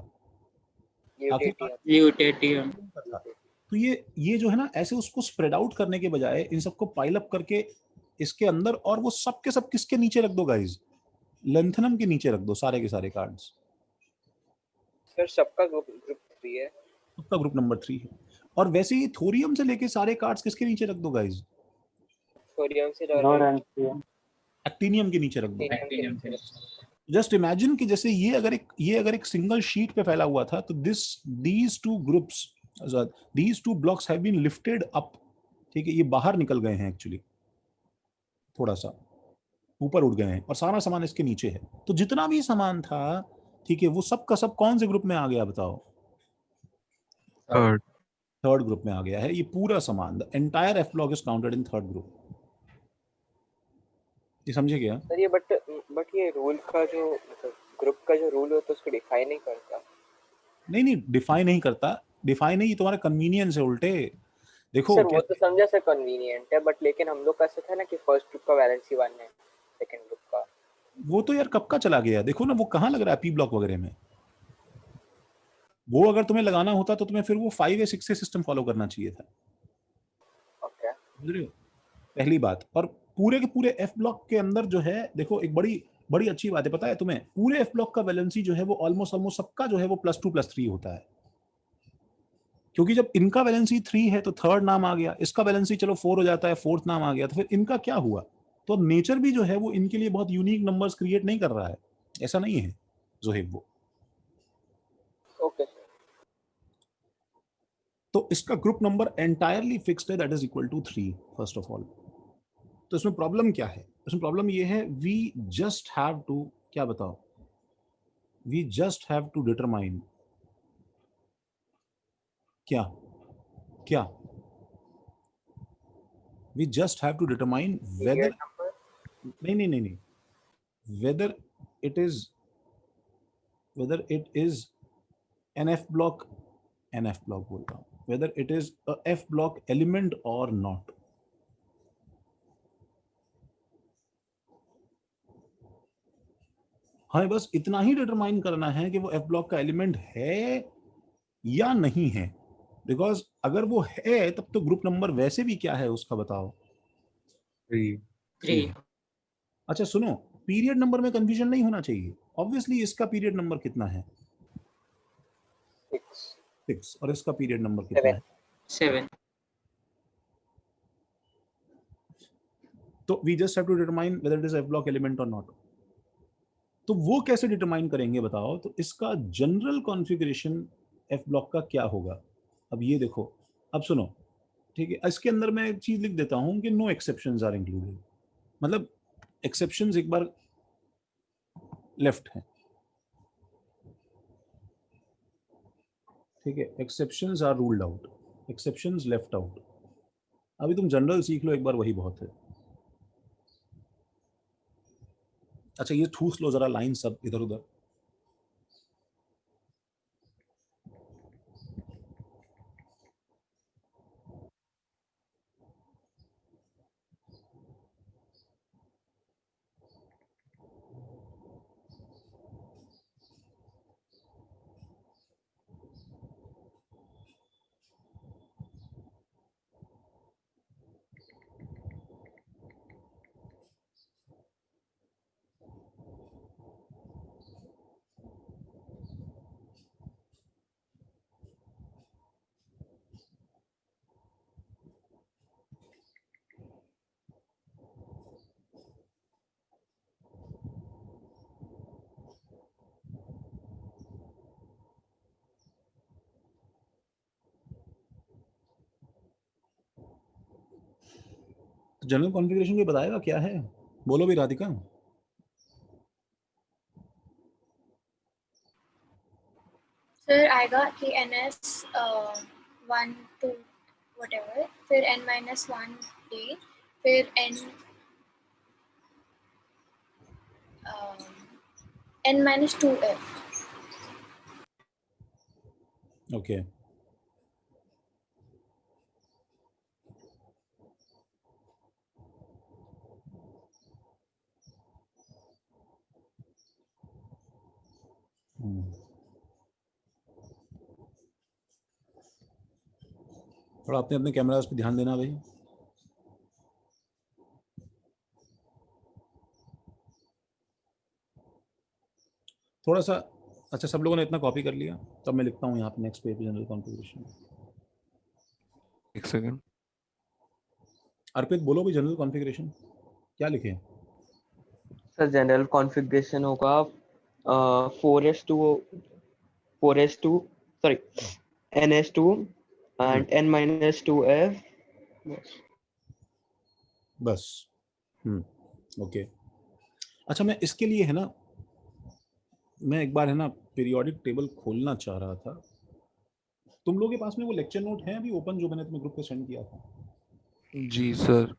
A: आखिरी कार्ड
F: ल्यूटेटियम।
A: का था। तो ये जो है ना, ऐसे उसको स्प्रेड आउट करने के बजाय इन सबको पाइल अप करके इसके अंदर, और वो सब के सब किसके नीचे रख दो गाइज, लेंथनम के नीचे रख दो सारे के सारे कार्ड्स।
G: सर सबका ग्रुप 3 है।
A: सबका ग्रुप नंबर 3 है। और वैसे ही थोरियम से लेके सारे कार्ड्स किसके नीचे रख दो गाइज,
G: थोरियम से
A: एक्टिनियम के नीचे रख दो।
C: एक्टिनियम से
A: जस्ट इमेजिन कि जैसे ये अगर एक सिंगल शीट पे फैला हुआ था, तो these two groups, these two blocks have been lifted up, ठीक है, ये बाहर निकल गए हैं एक्चुअली, थोड़ा सा ऊपर उठ गए हैं, और सारा सामान इसके नीचे है। तो जितना भी सामान था, ठीक है, वो सब का सब कौन से ग्रुप में आ गया बताओ, थर्ड ग्रुप में आ गया है। ये पूरा सामान, the entire F block is counted in third group. ये समझे क्या?
G: सर ये बट ये रूल का जो मतलब ग्रुप का जो रूल होता है उसको डिफाइन नहीं करता।
A: नहीं, डिफाइन नहीं करता, डिफाइन नहीं, ये तुम्हारा कन्वीनियंस है उल्टे। देखो
G: सर वो तो समझा सर कन्वीनियंट है, बट लेकिन हम लोग का ऐसा था ना कि फर्स्ट ग्रुप का वैलेंसी 1 है, सेकंड ग्रुप का।
A: वो तो यार कब का चला गया, देखो ना वो कहाँ लग रहा है पी ब्लॉक वगैरह में। वो अगर तुम्हें लगाना होता तो तुम्हें फिर वो 5 या 6 सिस्टम फॉलो करना चाहिए था।
G: ओके,
A: समझ रहे हो, पहली बात। और पूरे के पूरे एफ ब्लॉक के अंदर जो है, देखो एक बड़ी बड़ी अच्छी बात है, पता है तुम्हें, पूरे एफ ब्लॉक का वैलेंसी जो है वो ऑलमोस्ट सबका जो है वो +2 +3 होता है। क्योंकि जब इनका वैलेंसी 3 है तो थर्ड नाम आ गया, इसका वैलेंसी चलो 4 हो जाता है, फोर्थ नाम आ गया, तो फिर इनका क्या हुआ। तो नेचर भी जो है वो इनके लिए बहुत यूनिक नंबर्स क्रिएट नहीं कर रहा है, ऐसा नहीं है जोहेब वो।
G: Okay sir.
A: तो इसका ग्रुप नंबर एंटायरली फिक्स्ड है, that is equal to 3 first of all. तो इसमें प्रॉब्लम क्या है, इसमें प्रॉब्लम ये है, वी जस्ट हैव टू, क्या बताओ, we just have to determine, क्या क्या we just have to determine whether, नहीं, whether it is an F block बोल रहा हूँ, whether it is a F block element or not। हमें बस इतना ही डिटरमाइन करना है कि वो F ब्लॉक का एलिमेंट है या नहीं है, बिकॉज अगर वो है तब तो ग्रुप नंबर वैसे भी क्या है उसका बताओ,
F: 3।
A: अच्छा सुनो, पीरियड नंबर में कंफ्यूजन नहीं होना चाहिए। ऑब्वियसली इसका पीरियड नंबर कितना है, 6, और इसका पीरियड नंबर कितना है,
F: 7।
A: तो we just have to determine whether it is f block element और नॉट। तो वो कैसे डिटरमाइन करेंगे बताओ, तो इसका जनरल कॉन्फ़िगरेशन एफ ब्लॉक का क्या होगा। अब ये देखो, अब सुनो, ठीक है, इसके अंदर मैं एक चीज लिख देता हूं कि नो एक्सेप्शंस आर इंक्लूडेड, मतलब एक्सेप्शंस एक बार लेफ्ट है, ठीक है, exceptions are ruled out, exceptions left out. अभी तुम जनरल सीख लो एक बार, वही बहुत है। अच्छा ये ठूस लो जरा लाइन सब इधर उधर। तो जनरल कॉन्फ़िगरेशन भी बताएगा क्या है, बोलो भी राधिका।
D: फिर आएगा कि NS 1 2 whatever, फिर n-1 a, फिर n-2 f।
A: ओके, थोड़ा अपने अपने कैमरास पे ध्यान देना भाई। थोड़ा सा, अच्छा सब लोगों ने इतना कॉपी कर लिया, तब मैं लिखता हूँ यहाँ पे नेक्स्ट पेज पे जनरल कॉन्फ़िगरेशन।
H: एक सेकंड।
A: अर्पित बोलो भी जनरल कॉन्फ़िगरेशन क्या लिखे?
B: सर जनरल कॉन्फ़िगरेशन होगा 4s2 sorry ns2 and n-2f
A: बस। ओके। अच्छा मैं इसके लिए है ना, मैं एक बार है ना पीरियोडिक टेबल खोलना चाह रहा था। तुम लोगों के पास में वो लेक्चर नोट है अभी ओपन जो मैंने तुम्हें ग्रुप पे सेंड किया था?
H: जी सर।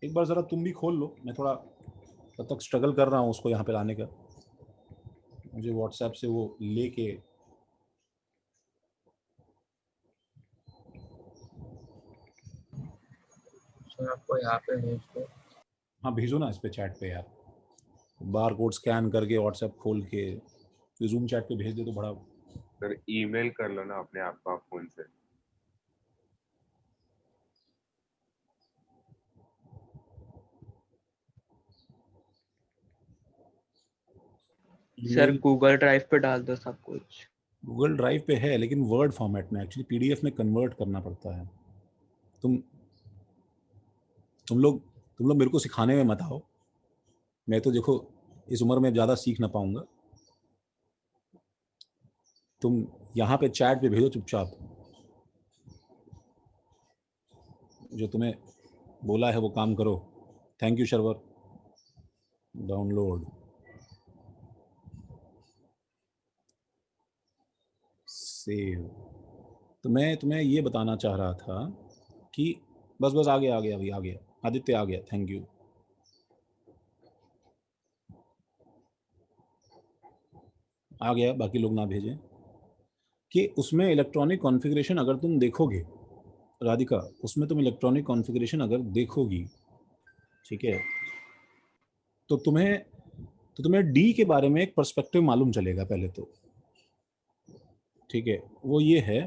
A: एक बार ज़रा तुम भी खोल लो, मैं थोड़ा तब तक स्ट्रगल कर रहा हूँ उसको यहाँ पे लाने का। मुझे व्हाट्सएप से वो लेके,
C: सर आपको यहाँ पे भेज दो।
A: हाँ भेजो ना इस पे चैट पे यार, बार कोड स्कैन करके व्हाट्सएप खोल के जूम चैट पे भेज दे तो बड़ा।
E: सर ईमेल कर लो ना अपने आप का फोन से।
B: सर गूगल ड्राइव पे डाल दो सब कुछ।
A: गूगल ड्राइव पे है लेकिन वर्ड फॉर्मेट में, एक्चुअली पीडीएफ में कन्वर्ट करना पड़ता है। तुम लोग मेरे को सिखाने में मत आओ, मैं तो देखो इस उम्र में ज़्यादा सीख ना पाऊंगा। तुम यहाँ पे चैट पे भेजो चुपचाप, जो तुम्हें बोला है वो काम करो। Thank you Sharvar. Download save. तो मैं तुम्हें ये बताना चाह रहा था कि बस आ गया अभी आ गया, आदित्य आ गया, थैंक यू। आ गया, बाकी लोग ना भेजें। कि उसमें इलेक्ट्रॉनिक कॉन्फ़िगरेशन अगर तुम देखोगे राधिका, उसमें तुम इलेक्ट्रॉनिक कॉन्फ़िगरेशन अगर देखोगी, ठीक है, तो तुम्हें डी के बारे में एक पर्सपेक्टिव मालूम चलेगा पहले तो, ठीक है। वो ये है,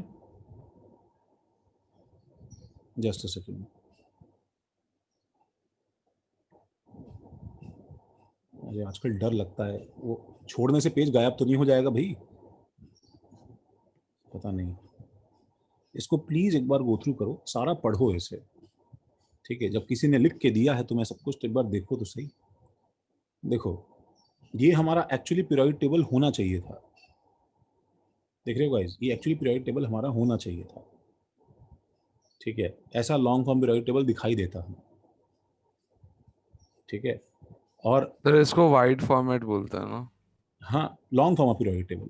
A: जस्ट अ सेकेंड, मुझे आजकल डर लगता है वो छोड़ने से पेज गायब तो नहीं हो जाएगा भाई, पता नहीं। इसको प्लीज एक बार गो थ्रू करो, सारा पढ़ो इसे, ठीक है। जब किसी ने लिख के दिया है तुम्हें सब कुछ तो एक बार देखो तो सही। देखो ये हमारा एक्चुअली पीरियोडिक टेबल होना चाहिए था, देख रहे हो गाइस, ये एक्चुअली पीरियोडिक टेबल हमारा होना चाहिए था, ठीक है। ऐसा लॉन्ग फॉर्म पीरियोडिक टेबल दिखाई देता है, ठीक है। और
H: सर इसको वाइड फॉर्मेट बोलते हैं ना?
A: हाँ long form of periodic table,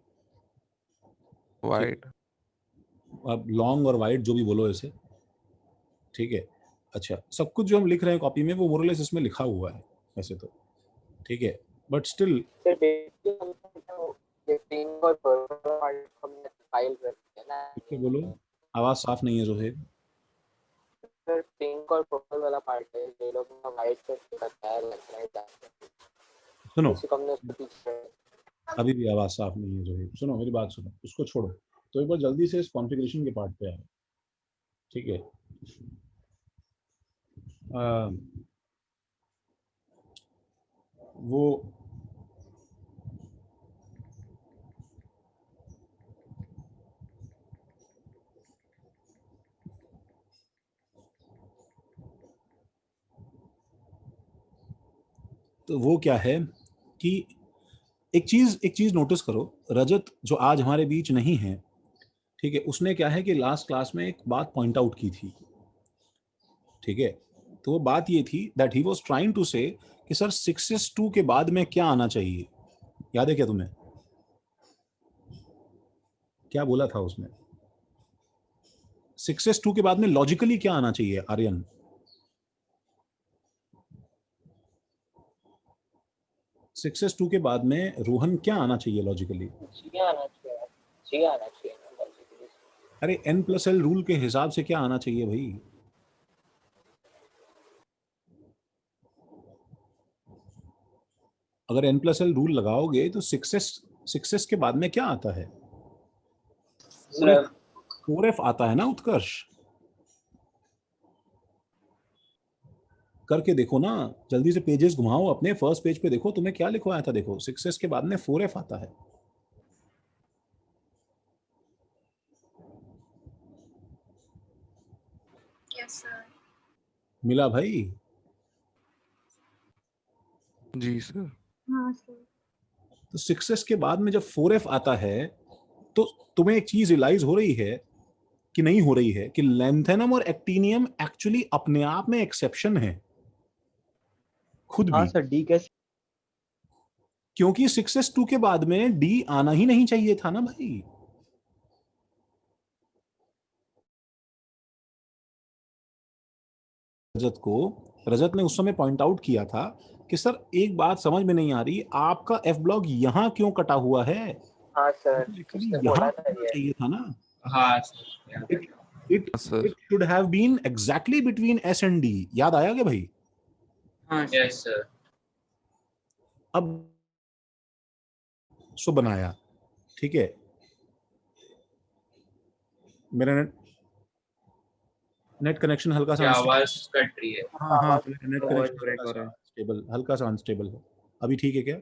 H: wide.
A: अब लॉन्ग और वाइड जो भी बोलो इसे, ठीक है। अच्छा सब कुछ जो हम लिख रहे हैं कॉपी में वो मोरलेस इसमें लिखा हुआ है वैसे तो, ठीक है, बट स्टिल।
G: सर बेसिकली हम तो ये पिंग और पर्पल वाले हमने फाइल रखी है ना,
A: फिर बोलो, आवाज साफ नहीं है जोहेब।
G: सर पिंक और पर्पल वाला पार्ट है, ये लोग ना वाइट से करता है लगता है।
A: सुनो
G: इसी को हमने उसको पीछे
A: अभी भी आवाज साफ नहीं है जोहेब, सुनो मेरी बात सुनो, उसको छोड़ो। तो एक बार जल्दी से इस कॉन्फ़िगरेशन के पार्ट पे आओ, ठीक है। वो तो वो क्या है कि एक चीज नोटिस करो, रजत जो आज हमारे बीच नहीं है, ठीक है, उसने क्या है कि लास्ट क्लास में एक बात पॉइंट आउट की थी, ठीक है। तो वो बात ये थी that he was trying to say कि सर 6s2 के बाद में क्या आना चाहिए, याद है क्या तुम्हें क्या बोला था उसने? 6s2 के बाद में लॉजिकली क्या आना चाहिए आर्यन? 6s2 के बाद में रोहन क्या आना चाहिए लॉजिकली?
G: जी आना चाहिए ना basically।
A: अरे n+l रूल के हिसाब से क्या आना चाहिए भाई? अगर n+l रूल लगाओगे तो 6s के बाद में क्या आता है? पूरे 4F आता है ना उत्कर्ष, करके देखो ना, जल्दी से पेजेस घुमाओ अपने, फर्स्ट पेज पे देखो तुम्हें क्या लिखवाया था, देखो 6S के बाद में 4F आता है।
D: Yes sir.
A: मिला भाई?
H: जी सर।
D: हाँ सर।
A: तो 6S के बाद में जब 4F आता है तो तुम्हें एक चीज रियलाइज हो रही है कि नहीं हो रही है कि लैंथेनम और एक्टिनियम एक्चुअली अपने आप में एक्सेप्शन है खुद
B: हाँ
A: भी,
B: सर, डी कैसे?
A: क्योंकि 6S2 के बाद में डी आना ही नहीं चाहिए था ना भाई। रजत ने उस समय पॉइंट आउट किया था कि सर एक बात समझ में नहीं आ रही, आपका एफ ब्लॉक यहाँ क्यों कटा हुआ है?
G: हाँ सर,
A: एक्चुअली
G: उसने
A: यहाँ
G: बोला था
A: कटना
G: ये।
A: चाहिए था ना।
C: हाँ सर, याद है।
A: It
H: sir.
A: It should have been exactly between s and d. याद आया क्या भाई?
F: हाँ सर।
C: Yes sir.
A: अब सो बनाया, ठीक है। मेरा नेट कनेक्शन हल्का सा
C: क्या
A: unstable-
C: आवाज कट रही है?
A: हाँ हाँ,
G: आवाज
A: नेट
B: आवाज
A: कनेक्शन
B: ब्रेक हो रहा है।
A: स्टेबल, हल्का सा अनस्टेबल है। अभी ठीक है क्या?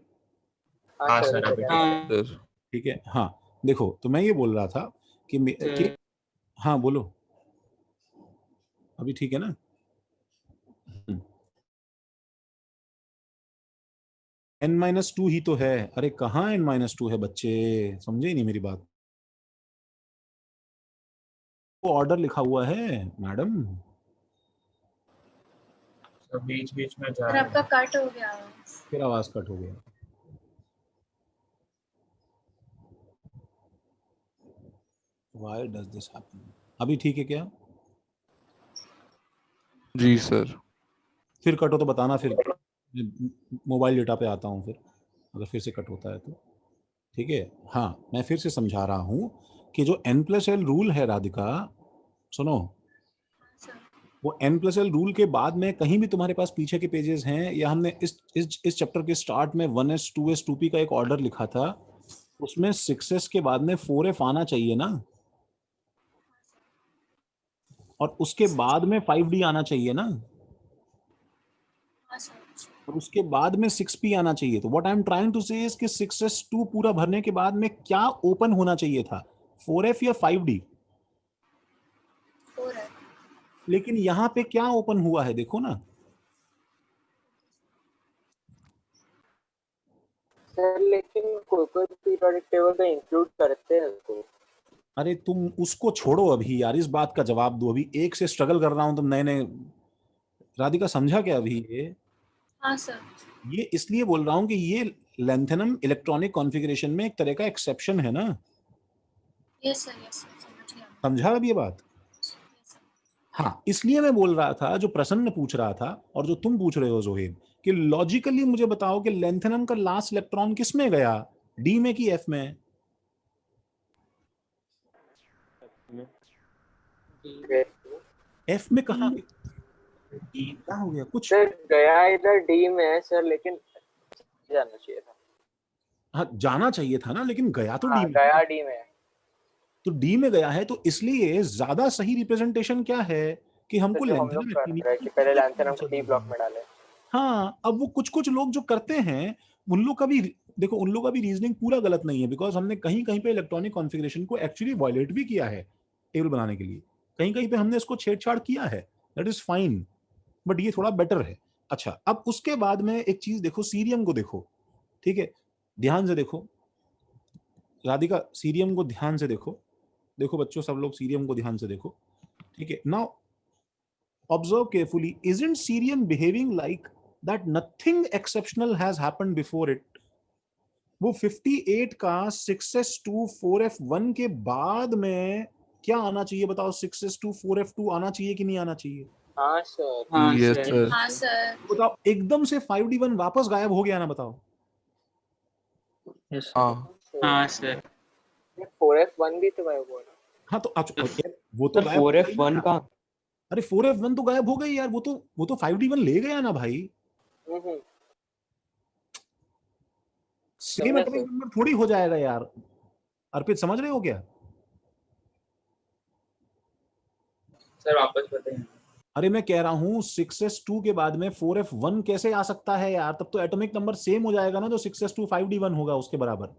C: हाँ सर, अभी
G: ठीक है।
F: हाँ
H: सर।
A: ठीक है। हाँ देखो, तो मैं ये बोल रहा था कि
F: सर।
A: हाँ बोलो, अभी ठीक है ना? n-2 ही तो है। अरे कहाँ n-2 है बच्चे, समझे ही नहीं मेरी बात। वो ऑर्डर लिखा हुआ है मैडम।
C: तो बीच बीच में जा
D: सर
C: रहा
D: आपका
C: है।
D: कट हो गया आवाज।
A: फिर आवाज कट हो गया। Why does this happen? अभी ठीक है क्या?
H: जी सर।
A: फिर कट हो तो बताना, फिर मोबाइल डेटा पे आता हूँ फिर, अगर फिर से कट होता है तो। ठीक है। हाँ मैं फिर से समझा रहा हूँ कि जो n+l रूल है राधिका, सुनो,
D: सर
A: वो n+l रूल के बाद में कहीं भी तुम्हारे पास पीछे के पेजेस हैं, या हमने इस चैप्टर के स्टार्ट में 1S 2S 2P का एक ऑर्डर लिखा था, उसमें 6S के बाद में 4F आना चाहिए ना, और उसके बाद में 5D आना चाहिए ना,
D: हाँ सर।
A: और उसके बाद में 6P आना चाहिए। तो what I am trying to say is कि 6S2 पूरा भरने के बाद में क्या ओपन होना चाहिए था, 4F या 5D?
D: 4 है।
A: लेकिन यहाँ पे क्या ओपन हुआ है देखो ना।
G: सर लेकिन कोई कोई पीरियोडिक टेबल तो इंक्लूड करते हैं उसको।
A: अरे तुम उसको छोड़ो अभी यार, इस बात का जवाब दो। अभी एक से स्ट्रगल कर रहा हूं, तुम नए नए। राधिका समझा क्या अभी ये?
D: हाँ सर।
A: ये इसलिए बोल रहा हूं कि ये लेंथेनम इलेक्ट्रॉनिक कॉन्फ़िगरेशन में एक तरह का एक्सेप्शन है ना।
D: यस सर, यस सर, समझ गया।
A: समझा अब ये बात?
D: Yes sir.
A: हाँ, इसलिए मैं बोल रहा था, जो प्रसन्न पूछ रहा था और जो तुम पूछ रहे हो जोहेब, कि लॉजिकली मुझे बताओ कि लेंथेनम का लास्ट इलेक्ट्रॉन किस में गया, डी में कि एफ में? एफ में कहा? क्या हो गया कुछ?
G: सर गया इधर डी में है सर, लेकिन जाना चाहिए था।
A: हाँ जाना चाहिए था ना, लेकिन गया तो
G: हाँ
A: डी में।
G: गया डी में है।
A: तो डी में गया है, तो इसलिए ज्यादा सही रिप्रेजेंटेशन क्या है कि हमको
G: तो जो हम लोग
A: लेंथेनम
G: कर रहे हैं कि पहले लैंथेनम को डी ब्लॉक में डाले।
A: हाँ, अब वो कुछ कुछ लोग जो करते हैं, उन लोग का भी देखो, उन लोग का भी रीजनिंग पूरा गलत नहीं है, बिकॉज हमने कहीं कहीं पे इलेक्ट्रॉनिक कॉन्फ़िगरेशन को एक्चुअली वायलेट भी किया है टेबल बनाने के लिए, कहीं कहीं पे हमने इसको छेड़छाड़ किया है, दैट इज फाइन, बट ये थोड़ा बेटर है। अच्छा, अब उसके बाद में एक चीज देखो, सीरियम को देखो, ठीक है, ध्यान से देखो राधिका, सीरियम को ध्यान से देखो, देखो बच्चों सब लोग सीरियम को ध्यान से देखो, ठीक है। Now observe carefully, isn't Syrian behaving like that nothing exceptional has happened before it? वो 58 का 6S2 4F1 के बाद में क्या आना चाहिए बताओ? 6S2 4F2 आना चाहिए कि नहीं आना चाहिए?
G: हाँ सर।
F: हाँ
H: यस
F: सर।
H: सर।
D: हाँ सर।
A: बताओ, एकदम से 5D1 वापस गायब हो गया ना, बताओ।
F: यस
H: हाँ
F: हाँ सर।
G: 4F1 भी तो गायब हुआ ना।
A: हाँ तो अच्छा, वो तो
B: सर
A: गायब हो गई
B: 4F1
A: ना।
B: का
A: अरे 4F1 तो गायब हो गई यार, वो तो 5D1 ले गया ना भाई।
G: हम्म।
A: सेम
G: समझा
A: एटॉमिक
G: सर।
A: नंबर थोड़ी हो जाएगा यार। अर्पित समझ रहे हो क्या?
C: सर वापस बताइए।
A: अरे मैं कह रहा हूँ 6s2 के बाद में 4f1 कैसे आ सकता है यार? तब तो एटॉमिक नंबर सेम हो जाएगा ना, जो 6s2 5d1 होगा उसके बराबर।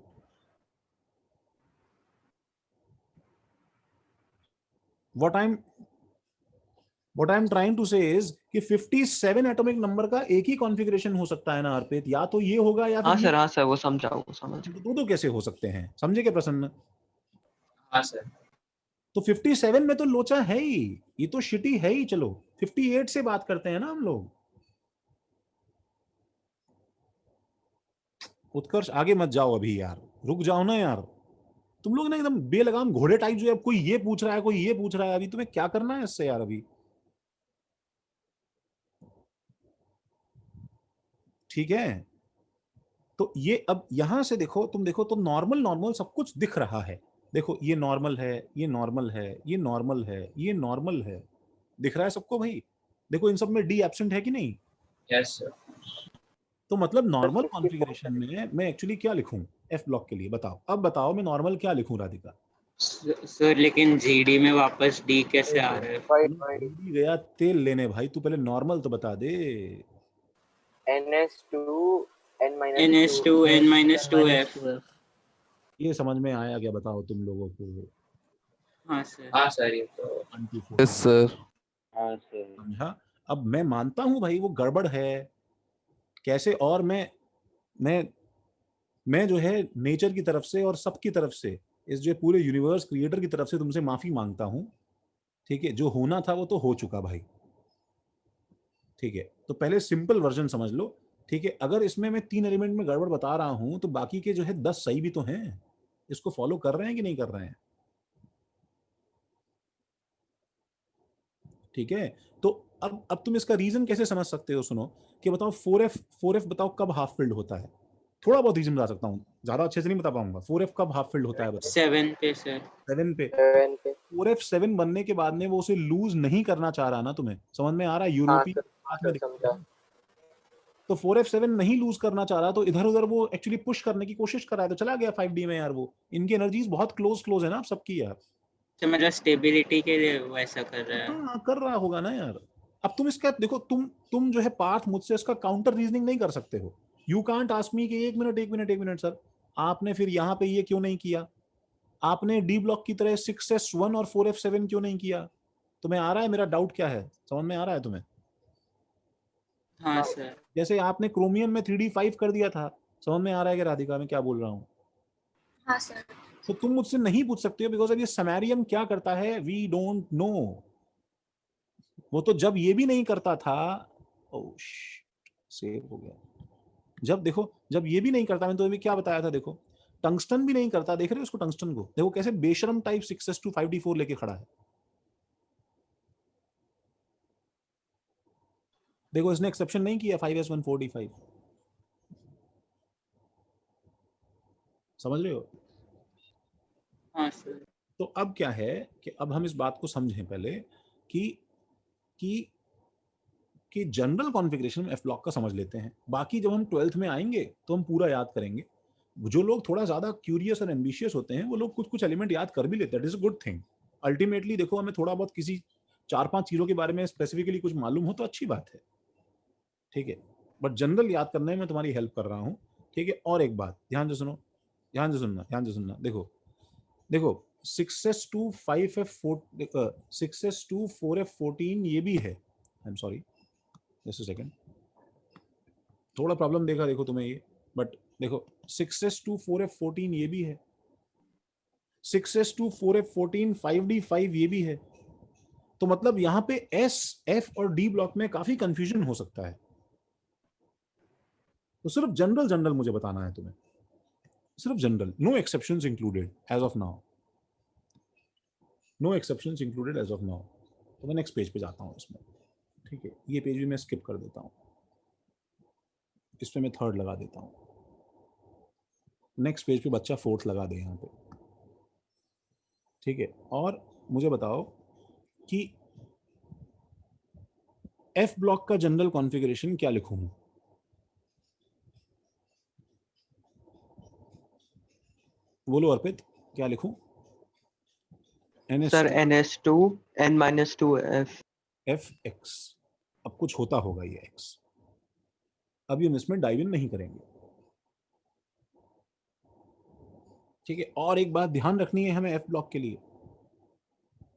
A: What I'm trying to say is कि 57 एटॉमिक नंबर का एक ही कॉन्फ़िगरेशन हो सकता है ना अर्पित, या तो ये होगा या फिर
B: हाँ सर वो समझा, वो समझ गया।
A: दो कैसे हो सकते हैं? समझे क्या प्रसन्न?
C: हाँ सर।
A: तो 57 में तो लोचा है ही, ये तो शिटी है ही। चलो 58 से बात करते हैं ना हम लोग। उत्कर्ष आगे मत जाओ अभी यार, रुक जाओ ना यार। तुम लोग ना एकदम बेलगाम घोड़े टाइप, जो है कोई ये पूछ रहा है कोई ये पूछ रहा है, अभी तुम्हें क्या करना है इससे यार अभी? ठीक है, तो ये अब यहां से देखो, तुम देखो तो नॉर्मल नॉर्मल सब कुछ दिख रहा है। देखो ये नॉर्मल है, ये नॉर्मल है, ये नॉर्मल है, ये नॉर्मल है, दिख रहा है सबको भाई। देखो इन सब में डी एब्सेंट है कि नहीं?
C: Yes sir.
A: तो मतलब नॉर्मल
G: 64
A: कॉन्फ़िगरेशन में मैं एक्चुअली क्या लिखूं एफ ब्लॉक के लिए? बताओ, अब बताओ मैं नॉर्मल क्या लिखूं राधिका?
F: सर लेकिन जीडी में वापस डी कैसे आ रहा है?
G: वाई
A: गया तेल लेने भाई, तू पहले नॉर्मल तो बता दे।
G: NS2 N-2
F: NS2 N-2F।
A: ये समझ में आया क्या बताओ तुम लोगों को?
F: हाँ सर।
C: हाँ सर ये तो
A: 24
H: यस सर।
G: हाँ सर।
A: समझा? अब मैं मानता हूं भाई वो गड़बड़ है कैसे, और मैं जो है नेचर की तरफ से और सबकी तरफ से, इस जो पूरे यूनिवर्स क्रिएटर की तरफ से तुमसे माफी मांगता हूं। ठीक है, जो होना था वो तो हो चुका भाई। ठीक है, तो पहले सिंपल वर्जन समझ लो। ठीक है, अगर इसमें मैं 3 एलिमेंट में गड़बड़ बता रहा हूं तो बाकी के जो है 10 सही भी तो हैं। इसको फॉलो कर रहे हैं कि नहीं कर रहे हैं? ठीक है, तो अब तुम इसका रीजन कैसे समझ सकते हो? सुनो कि बताओ 4f बताओ कब हाफ फिल्ड होता है? थोड़ा बहुत रीजन बता सकता हूं, ज्यादा अच्छे से नहीं बता पाऊंगा। 4f कब हाफ फिल्ड होता है बताओ?
F: 7 पे सर।
A: 7 पे।
G: 7 पे।
A: 4f7 बनने के बाद में वो उसे लूज नहीं करना चाह रहा ना, तुम्हें समझ में आ रहा है?
G: हाँ
A: यूरोपीय
G: सर,
A: हाथ में दिखता
G: समझा।
A: है। तो 4f7 नहीं लूज करना चाह रहा, तो इधर उधर वो एक्चुअली पुश करने की कोशिश कर रहा है, तो चला गया 5D में यार। वो इनकी एनर्जीज बहुत क्लोज क्लोज है ना आप सबकी यार।
F: तो मतलब स्टेबिलिटी के लिए वो ऐसा कर रहा है।
A: हाँ कर रहा होगा ना यार। अब तुम इसका देखो, तुम जो है पार्थ मुझसे इसका काउंटर रीजनिंग नहीं कर सकते हो। यू कांट आस्क मी कि 1 मिनट सर, आपने फिर यहाँ पे ये क्यों नहीं किया? आपने डी ब्लॉक की तरह 6s1 और 4f7 क्यों नहीं किया? तुम्हें आ रहा है मेरा डाउट क्या है? समझ में आ रहा है तुम्हें?
F: हाँ सर।
A: जैसे आपने क्रोमियम में 3d5 कर दिया था, समझ में आ रहा है कि राधिका मैं क्या बोल रहा हूँ?
D: हाँ सर।
A: तो तुम मुझसे नहीं पूछ सकते हो, बिकॉज अब ये समैरियम क्या करता है वी डोंट नो। वो तो जब ये भी नहीं करता था, ओह सेव हो गया। जब देखो, जब ये भी नहीं करता, मैंने तो अभी क्या बताया था, देखो टंगस्टन भी नहीं करता, देख रहे हो उसको? टंगस्टन को देखो कैसे बेशरम टाइप 6s2 5d4 लेके खड़ा है। देखो इसने एक्सेप्शन नहीं किया 5s1 4d5। समझ रहे हो?
F: हाँ सर।
A: तो अब क्या है कि अब हम इस बात को समझें पहले कि कि कि जनरल कॉन्फ़िगरेशन में एफ ब्लॉक का समझ लेते हैं। बाकी जब हम 12th में आएंगे तो हम पूरा याद करेंगे। जो लोग थोड़ा ज्यादा क्यूरियस और एम्बिशियस होते हैं वो लोग कुछ कुछ एलिमेंट याद कर भी लेते हैं। It is a good thing. Ultimately देखो, हमें थोड़ा बहुत किसी 4-5 चीजों के बारे में स्पेसिफिकली कुछ मालूम हो तो अच्छी बात है। ठीक है, बट जनरल याद करने में तुम्हारी हेल्प कर रहा हूँ। ठीक है, और एक बात ध्यान से सुनो, ध्यान से सुनना। देखो देखो 6s2 5f4 6s2 4f14 ये भी है। आई am sorry, just a second, थोड़ा प्रॉब्लम देखा देखो तुम्हें ये, बट देखो 6s2 4f14 ये भी है, 6s2 4f14 5d5 ये भी है। तो मतलब यहाँ पे एस एफ और डी ब्लॉक में काफी कंफ्यूजन हो सकता है। तो सिर्फ जनरल जनरल मुझे बताना है तुम्हें, सिर्फ general, no exceptions included as of now, no exceptions included as of now. तो मैं नेक्स्ट पेज पे जाता हूँ इसमें। ठीक है, ये पेज भी मैं स्किप कर देता हूँ, इसमें मैं 3rd लगा देता हूँ। नेक्स्ट पेज पे बच्चा 4th लगा दे यहाँ पे। ठीक है, और मुझे बताओ कि एफ ब्लॉक का जनरल कॉन्फ़िगरेशन क्या लिखूं? बोलो अर्पित, क्या लिखूं?
B: Sir
A: NS2
B: NS2 N-2 F
A: FX। अब कुछ होता होगा ये X, अभी हम इसमें डाइव इन नहीं करेंगे, ठीक है। और एक बात ध्यान रखनी है हमें F ब्लॉक के लिए,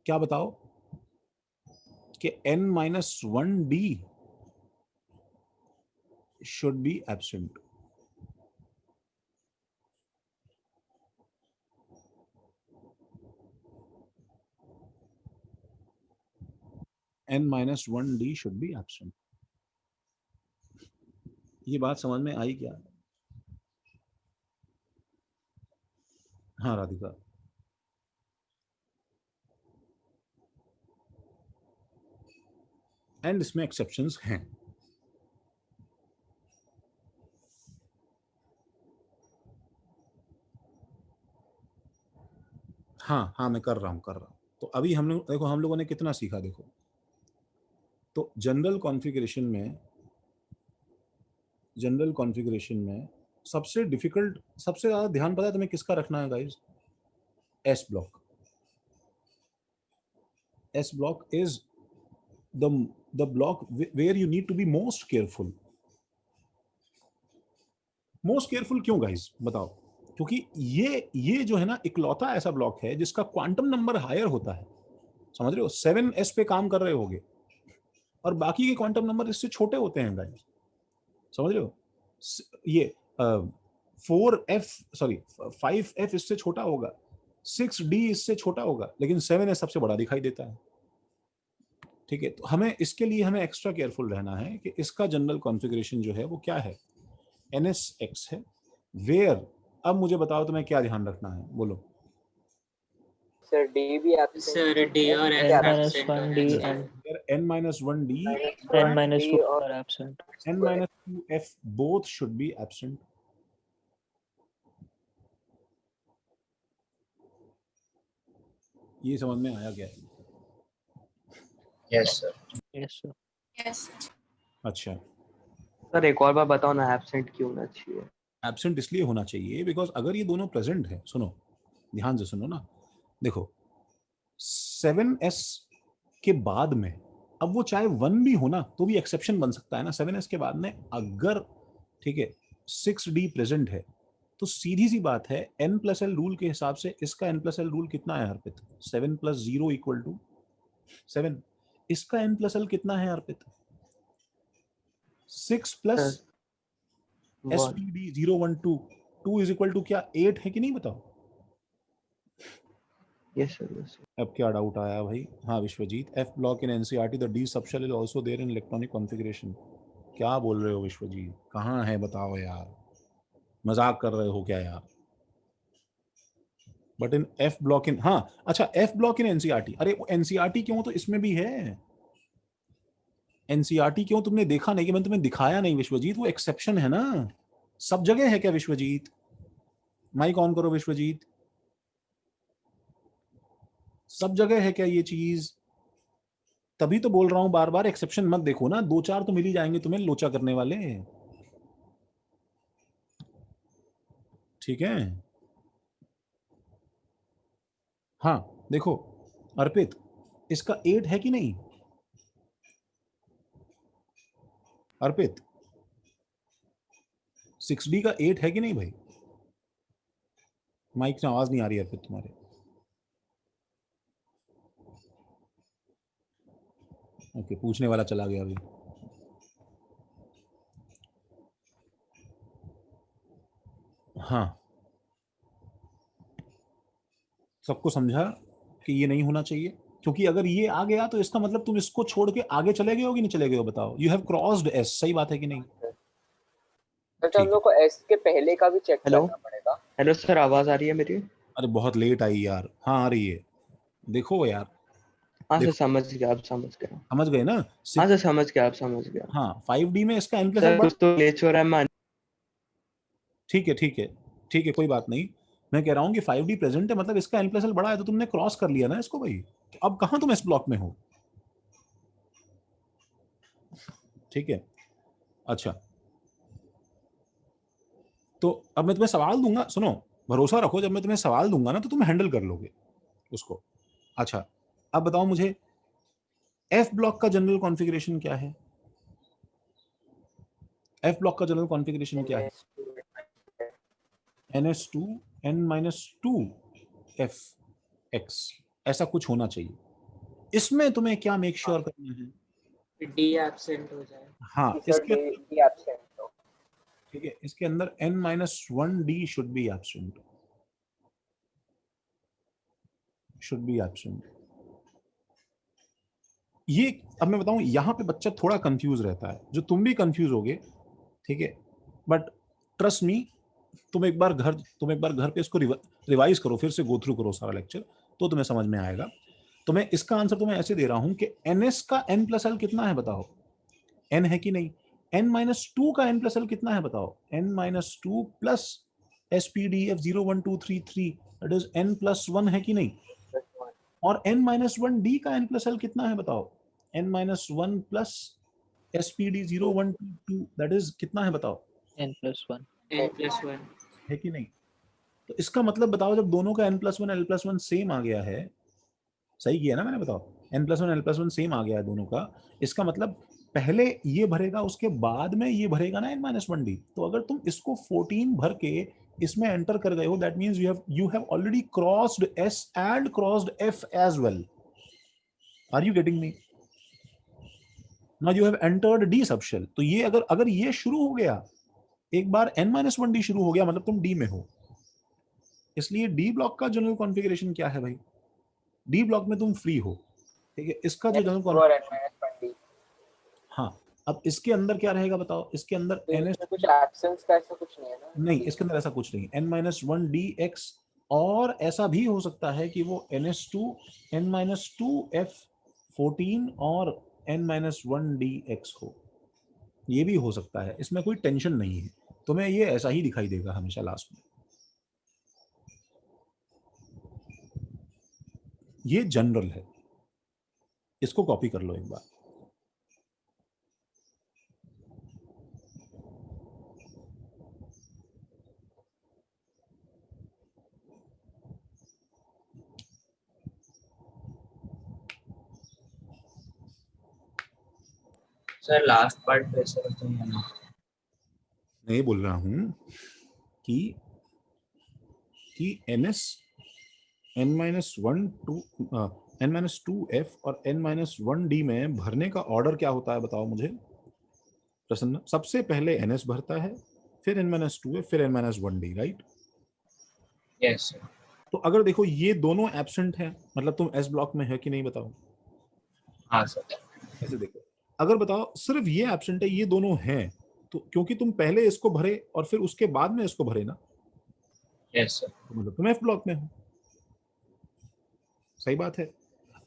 A: क्या बताओ कि N-1D should be absent। N-1D should be absent। ये बात समझ में आई क्या? हाँ राधिका, एंड इसमें एक्सेप्शंस हैं। हाँ हाँ मैं कर रहा हूँ। तो अभी हम लोग देखो, हम लोगों ने कितना सीखा देखो। तो जनरल कॉन्फ़िगरेशन में सबसे डिफिकल्ट, सबसे ज्यादा ध्यान पता है तुम्हें किसका रखना है guys? S block. S block is the block where you need to be most careful. Most careful क्यों गाइस बताओ? क्योंकि ये जो है ना, इकलौता ऐसा ब्लॉक है जिसका क्वांटम नंबर हायर होता है, समझ रहे हो? 7s पे काम कर रहे होगे और बाकी के क्वांटम नंबर इससे छोटे होते हैं गाइस, समझ रहे हो? ये 5f इससे छोटा होगा, 6d इससे छोटा होगा, लेकिन 7s सबसे बड़ा दिखाई देता है, ठीक है। तो हमें इसके लिए हमें एक्स्ट्रा केयरफुल रहना है कि इसका जनरल कॉन्फ़िगरेशन जो है वो क्या है, NSX है। वेयर, अब मुझे बताओ तुम्हें क्या ध्यान रखना है, बोलो।
G: सर डी भी एब्सेंट
F: सर डी और एफ एब्सेंट
I: N-1D
F: होने
I: and
F: चाहिए।
A: N-1D
I: N-2
G: और
I: are absent.
A: N-2F both should be absent। ये समझ में आया क्या?
C: Yes sir.
I: Yes, sir.
D: Yes
A: अच्छा,
B: सर एक और बार बताओ ना, एब्सेंट क्यों होना चाहिए?
A: एब्सेंट इसलिए होना चाहिए बिकॉज अगर ये दोनों प्रेजेंट है, सुनो ध्यान से सुनो ना, देखो 7s के बाद में, अब वो चाहे 1 भी हो ना तो भी एक्सेप्शन बन सकता है ना 7s के बाद में, अगर ठीक है 6d प्रेजेंट है तो सीधी सी बात है n+l रूल के हिसाब से इसका n+l रूल कितना है अर्पित? 7 + 0 = 7। इसका n+l कितना है अर्पित? 6 + SPD 0 1 2 2 = क्या 8 है कि नहीं बताओ?
B: Yes sir.
A: अब क्या डाउट आया भाई? हाँ Vishwajeet, F block in NCERT the D subshell is also there in electronic configuration. क्या बोल रहे हो विश्वजीत? कहाँ है बताओ यार, मजाक कर रहे हो क्या यार? बट इन F ब्लॉक इन, हाँ अच्छा F ब्लॉक इन NCERT, अरे NCERT क्यों, तो इसमें भी है NCERT क्यों, तुमने देखा नहीं कि मैंने तुम्हें दिखाया नहीं विश्वजीत? वो एक्सेप्शन है ना, सब जगह है क्या विश्वजीत? माइक ऑन करो विश्वजीत, सब जगह है क्या ये चीज? तभी तो बोल रहा हूं बार बार, एक्सेप्शन मत देखो ना, 2-4 तो मिल ही जाएंगे तुम्हें लोचा करने वाले, ठीक है। हाँ देखो अर्पित, इसका 8 है कि नहीं अर्पित? 6D का 8 है कि नहीं भाई? माइक से आवाज नहीं आ रही अर्पित तुम्हारे। ओके, पूछने वाला चला गया अभी। हाँ सबको समझा कि ये नहीं होना चाहिए, क्योंकि अगर ये आ गया तो इसका मतलब तुम इसको छोड़ के आगे चले गए हो कि नहीं चले गए हो? बताओ, यू हैव क्रॉस्ड S, सही बात है कि नहीं?
G: तो हम लोग को एस के पहले का भी चेक
B: हेलो
G: करना पड़ेगा।
B: हेलो सर, आवाज आ रही है मेरी?
A: अरे बहुत लेट आई यार। हाँ आ रही है, देखो यार।
B: हाँ सर
A: देखो,
B: समझ गया, आप समझ गया।
A: समझ गए ना?
B: हाँ सर समझ गया, आप समझ गया।
A: हाँ 5D में इसका n+l
B: सर कुछ तो ग्लिच हो रहा है, मान।
A: ठीक है ठीक है ठीक है, कोई बात नहीं। मैं कह रहा हूँ कि 5D प्रेजेंट है, मतलब इसका n+l बड़ा है, तो तुमने क्रॉस कर लिया ना इसको भाई। तो अब कहाँ तुम इस ब्लॉक में हो? ठीक है अच्छा, तो अब मैं तुम्हें सवाल दूंगा, सुनो भरोसा रखो, जब मैं तुम्हें सवाल दूंगा ना तो तुम हैंडल कर लोगे उसको, अच्छा, अब बताओ मुझे एफ ब्लॉक का जनरल कॉन्फ़िगरेशन क्या है? एफ ब्लॉक का जनरल कॉन्फ़िगरेशन क्या है? ns2 n-2 f x, ऐसा कुछ होना चाहिए। इसमें तुम्हें क्या मेक श्योर करना है?
F: डी एब्सेंट हो जाए।
A: हाँ,
G: सर
A: इसके
G: डी एब्सेंट हो।
A: ठीक है, इसके अंदर n-1d शुड बी एब्सेंट, ये अब मैं बताऊं, यहां पे बच्चा थोड़ा कंफ्यूज रहता है, जो तुम भी कंफ्यूज होगे, ठीक है, बट ट्रस्ट मी, तुम एक बार घर पे इसको रिवाइज करो, फिर से गो थ्रू करो सारा लेक्चर, तो तुम्हें समझ में आएगा। तो मैं इसका आंसर तुम्हें ऐसे दे रहा हूं कि ns का n प्लस एल कितना है बताओ? n है कि नहीं? n-2 का n प्लस एल कितना है बताओ? n-2 plus SPDF01233, that is n plus 1 है कि नहीं? और n-1d का n प्लस एल कितना है बताओ? n-1 plus SPD0122, that is कितना है बताओ?
I: n+1
F: n+1
A: है कि नहीं? तो इसका मतलब बताओ, जब दोनों का n+1 l+1 सेम आ गया है, सही किया ना मैंने? बताओ, n+1 l+1 सेम आ गया है दोनों का, इसका मतलब पहले ये भरेगा, उसके बाद में ये भरेगा ना n-1d। तो अगर तुम इसको 14 भर के इसमें एंटर कर गए हो, that means you have already crossed s and crossed f as well. Are you getting me? Now you have entered d subshell. तो ये अगर ये शुरू हो गया, एक बार n-1d शुरू हो गया, मतलब तुम d में हो। इसलिए डी ब्लॉक का जनरल कॉन्फ़िगरेशन क्या है भाई? डी ब्लॉक में तुम फ्री हो, ठीक है। इसका जो जनरल कॉन्फ़िगरेशन, हाँ, अब इसके अंदर क्या रहेगा बताओ? इसके अंदर ns
G: कुछ एब्सेंस का ऐसा कुछ नहीं है ना?
A: नहीं, इसके अंदर ऐसा कुछ नहीं, n-1dx, और ऐसा भी हो सकता है कि वो ns2 n-2f14 और n-1dx हो, ये भी हो सकता है, इसमें कोई टेंशन नहीं है, तुम्हें ये ऐसा ही दिखाई देगा हमेशा लास्ट में। ये जनरल है, इसको कॉपी कर लो एक बार।
C: सर लास्ट पार्ट कैसे करते हैं ना?
A: मैं ये बोल रहा हूं कि ns n-2f और n-1d में भरने का ऑर्डर क्या होता है बताओ मुझे प्रसन्न? सबसे पहले ns भरता है, फिर n-2f, फिर n-1d, राइट?
C: Yes sir.
A: तो अगर देखो ये दोनों एब्सेंट हैं, मतलब तुम s ब्लॉक में है कि नहीं बताओ?
C: हाँ सर।
A: ऐसे देखो, अगर बताओ सिर्फ ये एब्सेंट है, ये दोनों हैं, तो क्योंकि तुम पहले इसको भरे और फिर उसके बाद में इसको भरे ना,
C: यस सर।
A: तो मतलब तुम f ब्लॉक में हो, सही बात है।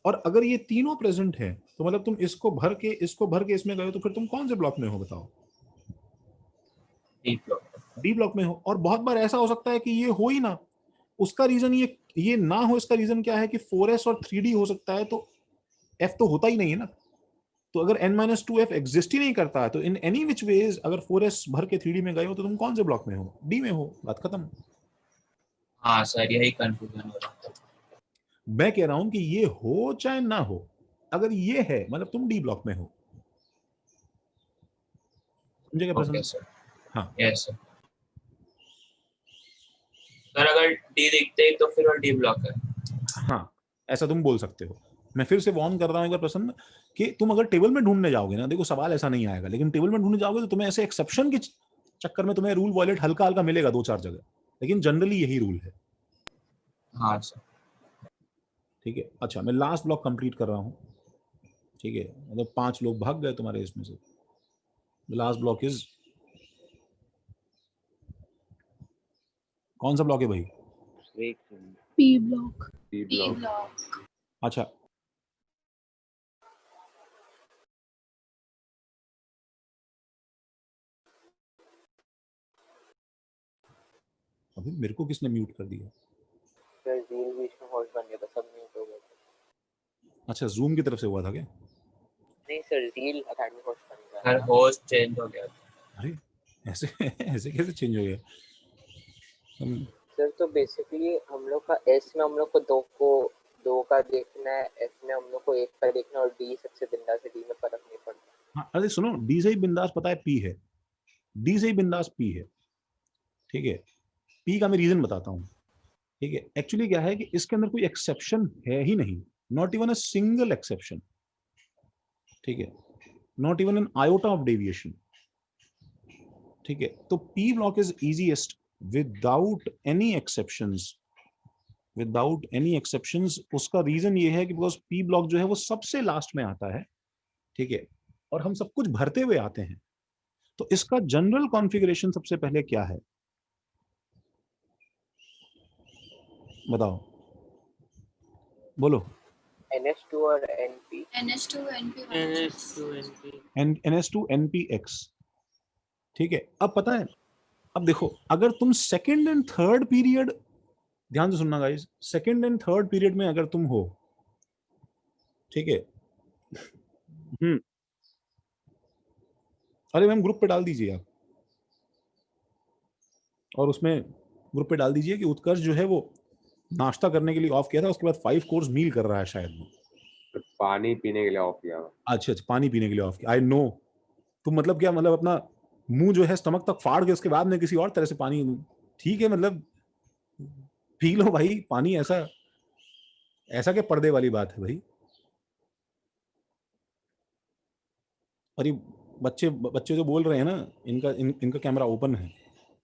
A: और अगर ये तीनों प्रेजेंट हैं, तो मतलब तुम इसको भर के इसमें गए हो, तो फिर तुम कौन से ब्लॉक में हो बताओ?
C: D block.
A: डी ब्लॉक में हो। और बहुत बार ऐसा हो सकता है कि ये हो ही ना, उसका रीजन ये ना हो, इसका रीजन क्या है कि 4s और 3d हो सकता है, तो f तो होता ही नहीं है ना। तो अगर n-2f एग्जिस्ट ही नहीं करता है, तो इन एनी विच वेज अगर 4s भर के 3d में गए हो, तो तुम कौन से ब्लॉक में हो? डी में हो, बात खत्म।
C: हाँ सर, यही कंफ्यूजन हो रहा था।
A: मैं कह रहा हूं कि ये हो चाहे ना हो, अगर ये है मतलब तुम डी ब्लॉक में हो, समझे क्या प्रश्न?
C: Okay sir.
A: हाँ,
C: यस सर। सर अगर डी दिखते ही तो फिर वो डी ब्लॉक है।
A: हाँ, ऐसा तुम बोल सकते हो। मैं फिर से वार्न कर रहा हूं एक बार प्रसन्न, कि तुम अगर टेबल में ढूंढने जाओगे ना, देखो सवाल ऐसा नहीं आएगा, लेकिन टेबल में ढूंढने जाओगे तो तुम्हें ऐसे एक्सेप्शन के चक्कर में तुम्हें रूल वॉयलेट हल्का हल्का मिलेगा 2-4 जगह, लेकिन जनरली यही रूल है,
C: हाँ सर।
A: ठीक है। अच्छा, मैं लास्ट ब्लॉक कंप्लीट कर रहा हूं, ठीक है, मतलब 5 लोग भाग गए तुम्हारे इसमें से। लास्ट ब्लॉक इज, कौन सा ब्लॉक है भाई?
D: P block.
E: D
D: P
E: block.
D: Block.
A: अच्छा, अभी मेरे को किसने म्यूट कर दिया?
G: सर रील बीच में होल्ड बन गया था, सब म्यूट हो गए थे।
A: अच्छा, जूम की तरफ से हुआ था क्या?
G: नहीं सर, रील एकेडमी होस्ट बन गया।
C: सर होस्ट चेंज हो गया।
A: अरे ऐसे ऐसे कैसे चेंज हो गया?
G: सर तो बेसिकली हम लोग का एस में हम लोग को दो का देखना है, एफ में हम लोग को एक का देखना है और डी सबसे बिंदास है, डी में फर्क नहीं पड़ता।
A: हाँ, अरे सुनो, डी से ही बिंदास पता है पी है, डी से ही बिंदास पी है, ठीक है। पी का मैं रीजन बताता हूँ, ठीक है। एक्चुअली क्या है कि इसके अंदर कोई एक्सेप्शन है ही नहीं, not even a single exception, ठीक है, not even an iota of deviation, ठीक है। तो P block is easiest without any exceptions, without any exceptions. उसका रीजन ये है कि बिकॉज पी ब्लॉक जो है वो सबसे लास्ट में आता है, ठीक है, और हम सब कुछ भरते हुए आते हैं। तो इसका जनरल कॉन्फ़िगरेशन सबसे पहले क्या है, बताओ, बोलो।
G: NH2 और NP।
D: NH2 NP
A: NS2 NPX, ठीक है। अब पता है, अब देखो, अगर तुम सेकंड एंड थर्ड पीरियड, ध्यान से सुनना guys, second and third period में अगर तुम हो, ठीक है, अरे मैम ग्रुप पे डाल दीजिए आप, और उसमें ग्रुप पे डाल दीजिए कि उत्कर्ष जो है वो नाश्ता करने के लिए ऑफ किया था, उसके बाद 5 कोर्स मील कर रहा है शायद वो।
E: पानी पीने के लिए ऑफ किया।
A: अच्छा, पानी पीने के लिए ऑफ किया, आई नो। तुम मतलब क्या, मतलब अपना मुंह जो है स्टमक तक फाड़ के उसके बाद में किसी और तरह से पानी, ठीक है, मतलब पी लो भाई पानी, ऐसा ऐसा क्या पर्दे वाली बात है भाई। और ये बच्चे बच्चे जो बोल रहे हैं ना, इनका कैमरा ओपन है,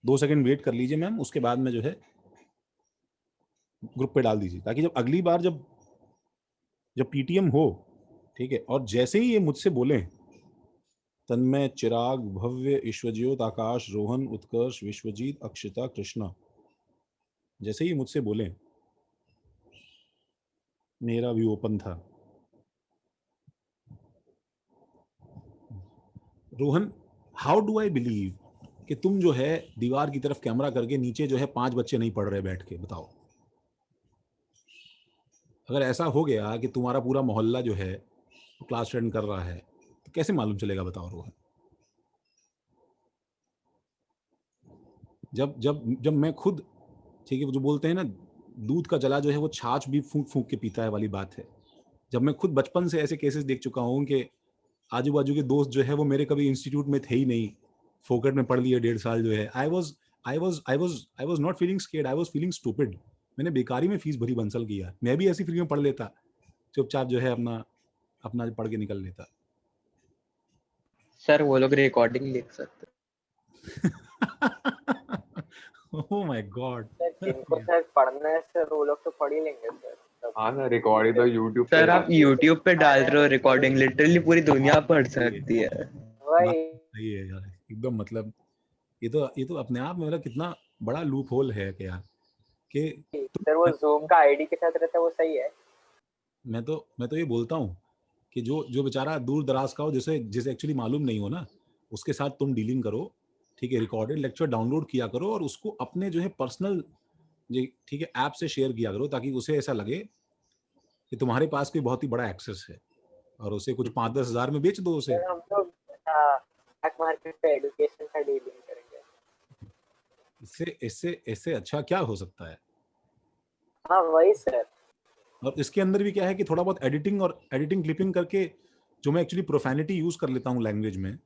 A: 2 सेकंड वेट कर लीजिए मैम, उसके बाद में जो है ग्रुप पे डाल दीजिए, ताकि जब अगली बार जब पीटीएम हो, ठीक है, और जैसे ही ये मुझसे बोले, तन्मय, चिराग, भव्य, ईश्वरज्योत, आकाश, रोहन, उत्कर्ष, विश्वजीत, अक्षिता, कृष्णा, जैसे ही मुझसे बोले, मेरा भी ओपन था। Rohan, how do I believe कि तुम जो है दीवार की तरफ कैमरा करके नीचे जो है 5 बच्चे नहीं पढ़ रहे बैठ के, बताओ। अगर ऐसा हो गया कि तुम्हारा पूरा मोहल्ला जो है क्लास अटेंड कर रहा है, तो कैसे मालूम चलेगा, बताओ रोहन। जब जब जब मैं खुद, ठीक है, वो जो बोलते हैं ना, दूध का जला जो है वो छाछ भी फूंक फूंक के पीता है वाली बात है। जब मैं खुद बचपन से ऐसे केसेस देख चुका हूँ कि आजू बाजू के दोस्त जो है वो मेरे कभी इंस्टीट्यूट में थे ही नहीं, फोकट में पढ़ लिए 1.5 साल जो है, I was not feeling scared, I was feeling stupid. मैंने बेकारी में फीस भरी बंसल किया, मैं भी ऐसी फ्री में पढ़ लेता, चुपचाप जो है अपना अपना पढ़ के निकल लेता।
B: सर वो लोग रिकॉर्डिंग लिख सकते
A: ओह माय गॉड।
G: सर जिनको सर पढ़ना है सर वो लोग तो पढ़ ही लेंगे सर।
E: हाँ ना, रिकॉर्डिंग तो यूट्यूब पे
B: सर आप
E: डाल-
B: YouTube पे डाल रहे हो रिकॉर्डिंग, लिटरली पूरी दुनिया पढ़ सकती है।
G: वही
A: सही है यार, एकदम, मतलब ये तो अपने आप में मतलब कितना बड़ा लूप होल है कि यार, कि
G: सर वो Zoom का आईडी के साथ रहता है वो सही है।
A: मैं तो ये बोलता हूँ कि जो जो बेचारा दूर दराज का हो, जिसे जिसे एक्चुअली मालूम नहीं हो ना, उसके साथ तुम डीलिंग करो, ठीक है, रिकॉर्डेड लेक्चर डाउनलोड किया करो और उसको अपने जो है पर्सनल, ठीक है, ऐप से शेयर किया करो, ताकि उसे ऐसा लगे कि तुम्हारे पास कोई बहुत ही बड़ा एक्सेस है, और उसे कुछ 5-10 हज़ार में बेच दो उसे।
G: सर हम लोग ब्लैक मार्केट पे एजुकेशन का डीलिंग करेंगे।
A: इससे इससे इससे अच्छा क्या हो सकता है।
G: हाँ वही सर।
A: और इसके अंदर भी क्या है कि थोड़ा बहुत एडिटिंग क्लिपिंग करके, जो मैं एक्चुअली प्रोफैनिटी यूज कर लेता हूँ लैंग्वेज में,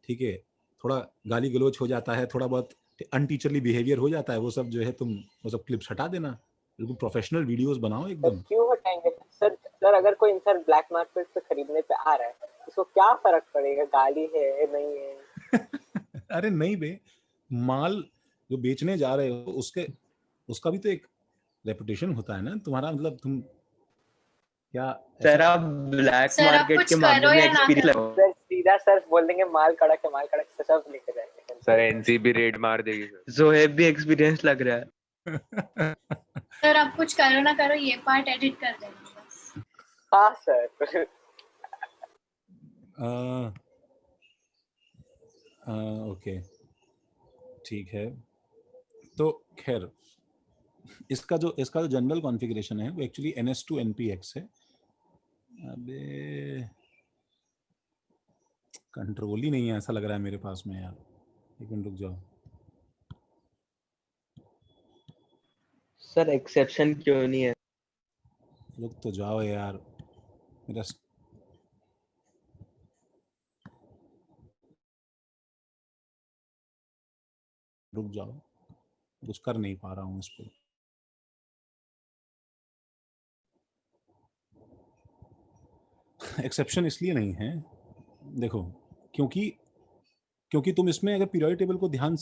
A: ठीक है, थोड़ा गाली गलौज हो जाता है, थोड़ा बहुत अनटीचरली बिहेवियर हो जाता है, वो सब जो है तुम वो सब क्लिप्स हटा देना, बिल्कुल प्रोफेशनल वीडियोस बनाओ
G: सर
A: एकदम।
G: क्यों हटाएंगे सर? सर अगर कोई इंसान ब्लैक मार्केट पे खरीदने पे आ रहा है उसको क्या फर्क पड़ेगा गाली है नहीं है?
A: अरे नहीं बे, माल जो बेचने जा रहे हो उसका भी तो एक रेपुटेशन होता है ना तुम्हारा, मतलब तुम क्या
B: सर आप ब्लैक
D: सर, आप
B: मार्केट
D: कुछ
B: के मामले
D: करो
B: में
D: या ना
B: एक्सपीरियंस
D: करो।
B: लगाओ।
G: सर सीधा सर बोल देंगे माल कड़क है सब लेके जाएंगे।
E: सर एनसीबी रेड मार देगी सर।
B: जोहेब भी एक्सपीरियंस लग रहा है।
D: सर आप कुछ करो ना करो, ये पार्ट एडिट कर देना बस।
G: हाँ सर।
A: ओके, ठीक है। तो खैर, इसका जो जनरल कॉन्फ़िगरेशन है वो एक्चुअली NS2 NPX है। अबे कंट्रोल ही नहीं है ऐसा लग रहा है मेरे पास में यार, एक मिनट रुक जाओ।
B: सर एक्सेप्शन क्यों नहीं है?
A: रुक तो जाओ यार, मेरा रुक जाओ, कुछ कर नहीं पा रहा हूँ इस पे। एक्सेप्शन इसलिए नहीं है, देखो, क्योंकि तुम इसमें अगर पीरियोडिक टेबल को ध्यान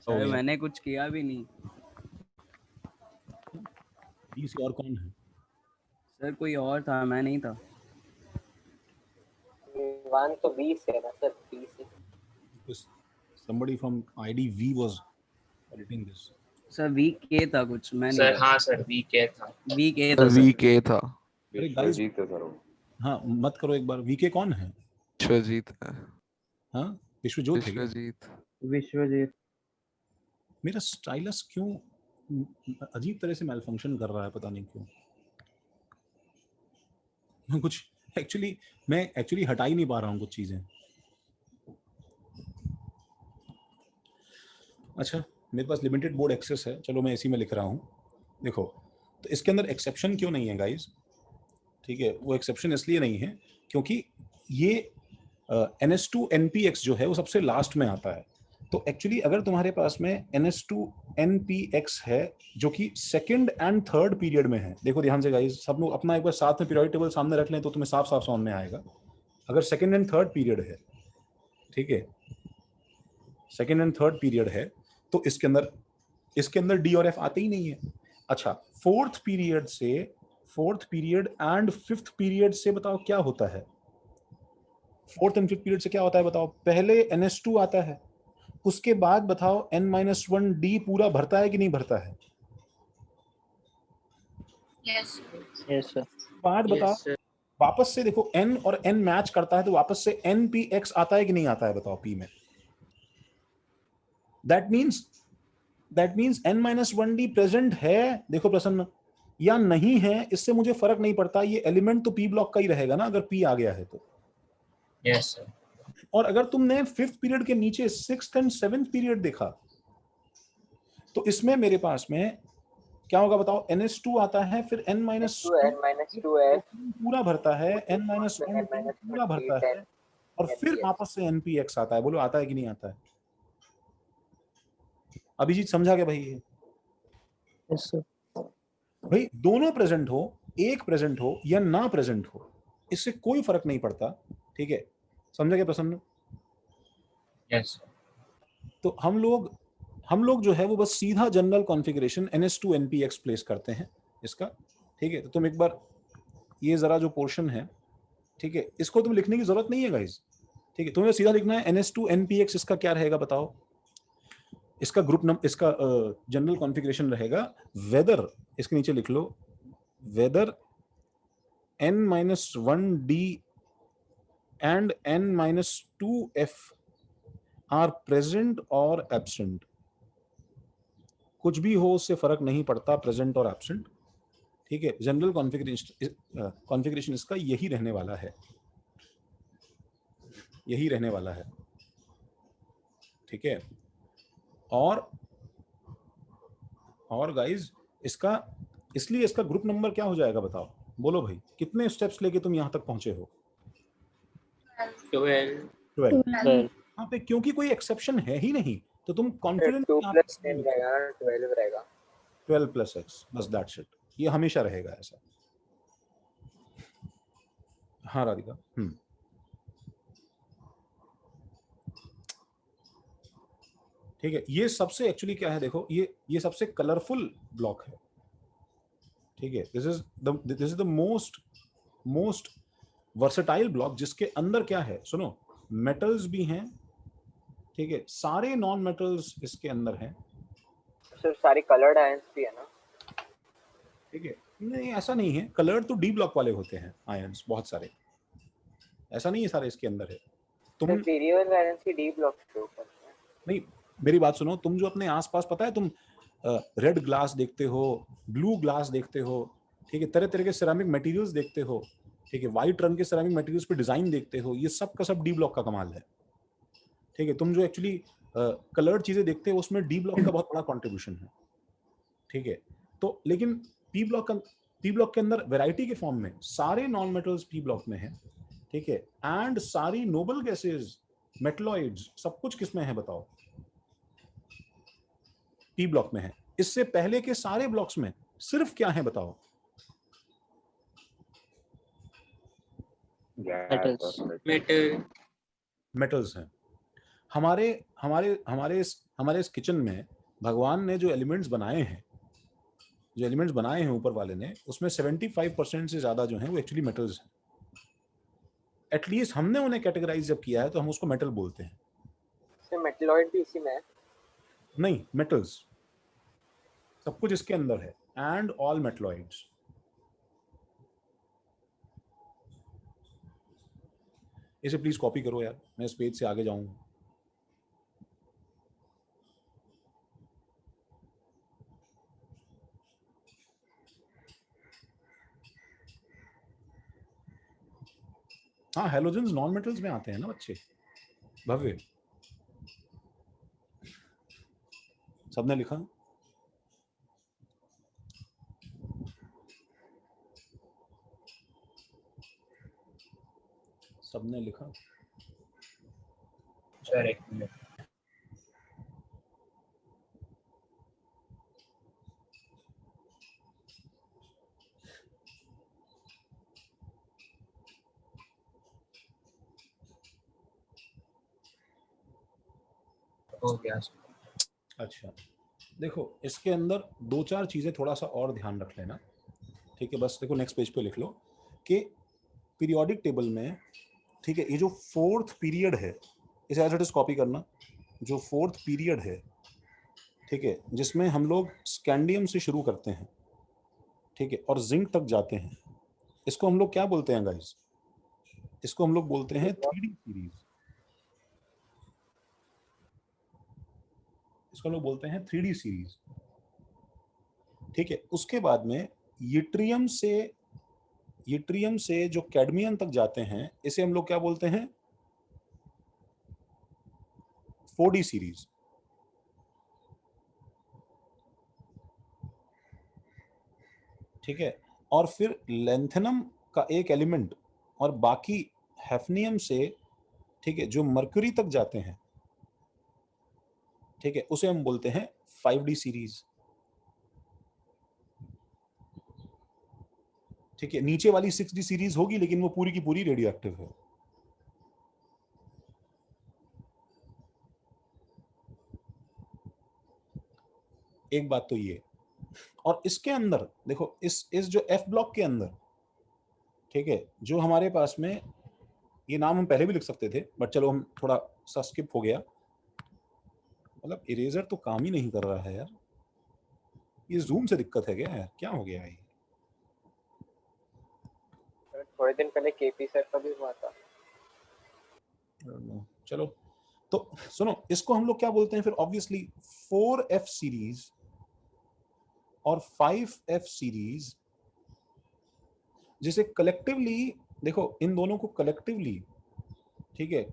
J: सर मैंने कुछ किया भी नहीं।
A: बीस और कौन है?
J: सर कोई और था, मैं नहीं था।
G: वन तो 20 है ना सर, 20 है।
A: Somebody from ID V was editing this.
J: Sir VK था कुछ, मैं नहीं
C: सर
J: था।
C: हाँ सर VK था।
J: VK था सर।
H: VK था।
A: अरे गाइस,
E: विश्वजीत है सर वो।
A: हाँ मत करो एक बार। वीके कौन है?
H: विश्वजीत है।
A: हाँ विश्वजीत है क्या?
I: विश्वजीत।
A: मेरा स्टाइलस क्यों अजीब तरह से मैलफंक्शन कर रहा है, पता नहीं क्यों। मैं एक्चुअली हटा ही नहीं पा रहा हूँ कुछ चीजें। अच्छा, मेरे पास लिमिटेड बोर्ड एक्सेस है, चलो मैं इसी में लिख रहा हूँ। देखो, तो इसके अंदर एक्सेप्शन क्यों नहीं है गाइस? ठीक है, वो एक्सेप्शन इसलिए नहीं है क्योंकि ये NS2NPX जो है वो सबसे लास्ट में आता है। तो एक्चुअली अगर तुम्हारे पास में NS2NPX है जो कि सेकंड एंड थर्ड पीरियड में है, देखो ध्यान से गाइस, सब लोग अपना एक बार साथ में पीरियोडिक टेबल सामने रख लें तो तुम्हें साफ साफ समझ में आएगा। अगर सेकंड एंड थर्ड पीरियड है, ठीक है, सेकंड एंड थर्ड पीरियड है, तो इसके अंदर डी और एफ आते ही नहीं है। अच्छा, fourth period and fifth period से बताओ क्या होता है? फोर्थ एंड फिफ्थ पीरियड से क्या होता है बताओ? पहले NS2 आता है, उसके बाद बताओ N-1D पूरा भरता है कि नहीं भरता है?
D: Yes
I: yes sir.
A: बाद बताओ, वापस से देखो N और N मैच करता है तो वापस से NPX आता है कि नहीं आता है बताओ P में? दैट मीन्स N-1D प्रेजेंट है, देखो प्रसन्न, या नहीं है, इससे मुझे फर्क नहीं पड़ता, ये एलिमेंट तो P ब्लॉक का ही रहेगा ना अगर P आ गया है तो।
C: Yes sir.
A: और अगर तुमने फिफ्थ पीरियड के नीचे सिक्स्थ एंड सेवेंथ पीरियड देखा तो इसमें मेरे पास में क्या होगा बताओ? NS2 आता है, फिर
G: N-2F
A: पूरा भरता है, N-1 पूरा भरता है, और फिर वापस से NPX आता है। बोलो आता है कि नहीं आता है? अभिजीत समझा क्या भाई?
I: Yes sir.
A: भाई दोनों प्रेजेंट हो, एक प्रेजेंट हो या ना प्रेजेंट हो, इससे कोई फर्क नहीं पड़ता, ठीक है? समझा क्या प्रसन्न?
C: यस।
A: तो हम लोग जो है वो बस सीधा जनरल कॉन्फ़िगरेशन NS2NPX प्लेस करते हैं इसका, ठीक है? तो तुम एक बार ये जरा जो पोर्शन है, ठीक है, इसको तुम लिखने की जरूरत नहीं है गाइस, ठीक है? तुम्हें सीधा लिखना है NS2NPX, इसका क्या रहेगा बताओ? इसका ग्रुप नंबर, इसका जनरल कॉन्फ़िगरेशन रहेगा वेदर, इसके नीचे लिख लो weather n-1d and n-2f are present or absent. कुछ भी हो उससे फर्क नहीं पड़ता, प्रेजेंट और एब्सेंट। ठीक है, जनरल कॉन्फ़िगरेशन इसका यही रहने वाला है, यही रहने वाला है। ठीक है, और गाइस इसका, इसलिए इसका ग्रुप नंबर क्या हो जाएगा बताओ, बोलो भाई, कितने स्टेप्स लेके तुम यहां तक पहुंचे हो? 12। हाँ पे क्योंकि कोई एक्सेप्शन है ही नहीं, तो तुम कॉन्फिडेंट
G: 2 + 10 रहेगा ना, 12 रहेगा।
A: 12 + x, बस दैट्स इट। ये हमेशा रहेगा ऐसा। हाँ राधिका। ठीक है, ये सबसे एक्चुअली क्या है, देखो ये सबसे कलरफुल ब्लॉक है। ठीक है, this is the most versatile block, जिसके अंदर क्या है, सुनो, मेटल्स भी हैं। ठीक है, सारे नॉन मेटल्स इसके अंदर हैं।
G: सर सारी कलर्ड आयंस भी है ना?
A: ठीक है, नहीं ऐसा नहीं है, कलर्ड तो डी ब्लॉक वाले होते हैं आयंस बहुत सारे, ऐसा नहीं है सारे इसके अंदर है। तुम
G: पीरियड आयंस की डी ब्लॉक के ऊपर
A: नहीं, मेरी बात सुनो, तुम जो अपने आसपास, पता है, तुम रेड ग्लास देखते हो, ब्लू ग्लास देखते हो, ठीक है, तरह तरह के सिरेमिक मटेरियल्स देखते हो, ठीक है, व्हाइट रंग के सिरेमिक मटेरियल्स पे डिजाइन देखते हो, ये सब का सब डी ब्लॉक का कमाल है। ठीक है, तुम जो एक्चुअली कलर्ड चीजें देखते हो उसमें डी ब्लॉक का बहुत बड़ा कंट्रीब्यूशन है। ठीक है, तो लेकिन पी ब्लॉक के अंदर वैरायटी के फॉर्म में सारे नॉन मेटल्स पी ब्लॉक में है। ठीक है, एंड सारी नोबल गैसेस, मेटलॉइड्स, सब कुछ किसमें है बताओ? पी ब्लॉक में है। इससे पहले के सारे ब्लॉक्स में सिर्फ क्या है बताओ? मेटल्स हैं। हमारे इस किचन में भगवान ने जो एलिमेंट्स बनाए हैं, ऊपर वाले ने, उसमें 75% से ज्यादा जो है वो एक्चुअली मेटल्स हैं। एटलीस्ट हमने उन्हें कैटेगराइज जब किया है तो हम उसको मेटल बोलते हैं।
G: मेटलॉइड भी इसी में है?
A: नहीं, मेटल्स सब कुछ इसके अंदर है, एंड ऑल मेटलॉइड्स। इसे प्लीज कॉपी करो यार, मैं इस पेज से आगे जाऊंगा। हाँ, हैलोजेंस नॉन मेटल्स में आते हैं ना बच्चे। भव्य, सबने लिखा? सबने लिखा?
C: सर एक मिनट। हो गया।
A: अच्छा, देखो इसके अंदर दो चार चीजें थोड़ा सा और ध्यान रख लेना। ठीक है, बस देखो नेक्स्ट पेज पे लिख लो कि पीरियोडिक टेबल में, ठीक है, ये जो फोर्थ पीरियड है, इसे एज इट इज कॉपी करना। जो फोर्थ पीरियड है, ठीक है, जिसमें हम लोग स्कैंडियम से शुरू करते हैं, ठीक है, और जिंक तक जाते हैं, इसको हम लोग क्या बोलते हैं गाइस? इसको हम लोग बोलते हैं 3D सीरीज। इसको लोग बोलते हैं 3D सीरीज। ठीक है, उसके बाद में यट्रियम से जो कैडमियम तक जाते हैं, इसे हम लोग क्या बोलते हैं? 4D series. ठीक है, और फिर लेंथेनम का एक एलिमेंट और बाकी हैफनियम से, ठीक है, जो मरक्यूरी तक जाते हैं, ठीक है, उसे हम बोलते हैं 5D सीरीज। ठीक है, नीचे वाली 6D सीरीज होगी लेकिन वो पूरी की पूरी रेडियो एक्टिव है। एक बात तो ये, और इसके अंदर देखो, इस जो एफ ब्लॉक के अंदर, ठीक है, जो हमारे पास में, ये नाम हम पहले भी लिख सकते थे बट चलो हम थोड़ा सा स्किप हो गया। मतलब इरेजर तो काम ही नहीं कर रहा है यार, ये जूम से दिक्कत है क्या यार, क्या हो गया है?
G: थोड़े दिन पहले केपी सर का भी हुआ था।
A: चलो तो सुनो, इसको हम लोग क्या बोलते हैं फिर? ऑब्वियसली 4F सीरीज और 5F सीरीज, जिसे कलेक्टिवली देखो, इन दोनों को कलेक्टिवली, ठीक है,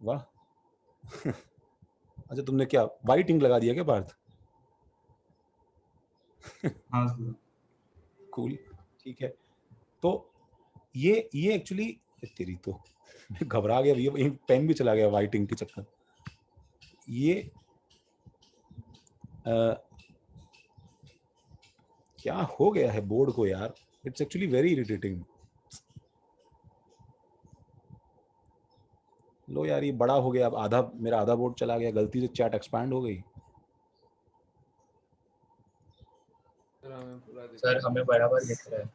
A: वाह अच्छा तुमने क्या वाइट इंक लगा दिया क्या पार्थ?
C: हाँ
A: कूल, ठीक है। तो ये एक्चुअली, तेरी तो मैं घबरा गया, ये इंक पेन भी चला गया वाइट इंक के चक्कर। ये क्या हो गया है बोर्ड को यार? It's actually very irritating. लो यार, ये बड़ा हो गया, अब आधा मेरा आधा बोर्ड चला गया, गलती से चैट एक्सपैंड हो गई।
C: सर हमें बराबर दिख रहा है।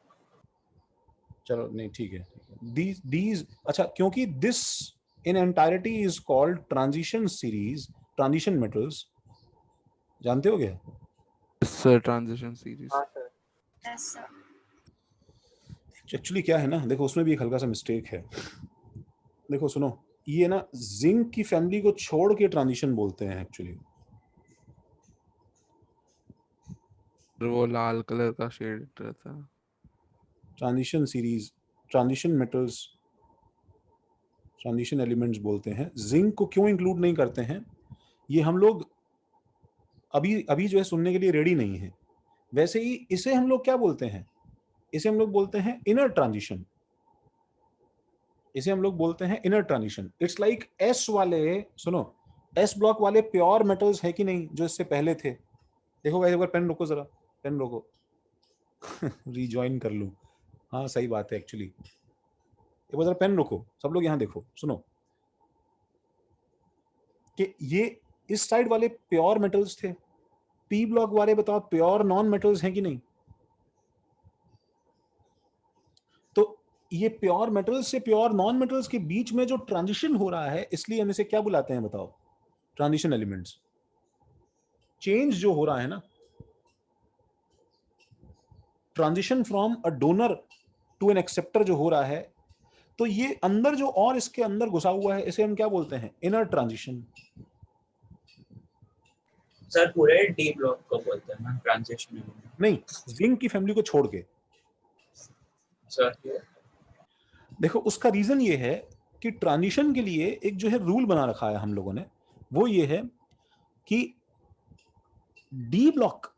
A: चलो नहीं, ठीक है। दीज अच्छा, क्योंकि this in entirety is called transition series, transition metals, जानते हो क्या?
H: Sir transition series.
G: हाँ सर।
D: Yes sir.
A: एक्चुअली क्या है ना, देखो उसमें भी एक हल्का सा मिस्टेक है। देखो सुनो, ये ना जिंक की फैमिली को छोड़ के ट्रांजिशन बोलते हैं एक्चुअली।
H: वो लाल कलर का शेड रहता है।
A: Transition series, transition metals, transition elements बोलते हैं। जिंक को क्यों इंक्लूड नहीं करते हैं, ये हम लोग अभी अभी जो है सुनने के लिए रेडी नहीं है। वैसे ही इसे हम लोग क्या बोलते हैं? इसे हम लोग बोलते हैं इनर ट्रांजिशन। इसे हम लोग बोलते हैं inner transition. It's like S वाले, सुनो, एस ब्लॉक वाले प्योर मेटल्स है कि नहीं जो इससे पहले थे? देखो गाइस, एक बार पेन रोको, जरा पेन रोको रिजॉइन कर लूं। हाँ सही बात है एक्चुअली। एक बार जरा पेन रोको, सब लोग यहाँ देखो, सुनो कि ये इस साइड वाले प्योर मेटल्स थे, पी ब्लॉक वाले बताओ प्योर नॉन मेटल्स हैं कि नहीं? तो ये प्योर मेटल्स से प्योर नॉन मेटल्स के बीच में जो ट्रांजिशन हो रहा है, इसलिए हम इसे क्या बुलाते हैं बताओ? Transition elements. चेंज जो हो रहा है ना, transition from a donor to an acceptor जो हो रहा है, तो ये अंदर जो और इसके अंदर घुसा हुआ है, इसे हम क्या बोलते हैं? Inner transition.
C: सर पूरे डी ब्लॉक को बोलते हैं ना ट्रांजिशन।
A: नहीं, जिंक की फैमिली को छोड़ के।
C: सर
A: देखो उसका रीजन ये है कि ट्रांजिशन के लिए एक जो है रूल बना रखा है हम लोगों ने, वो ये है कि डी ब्लॉक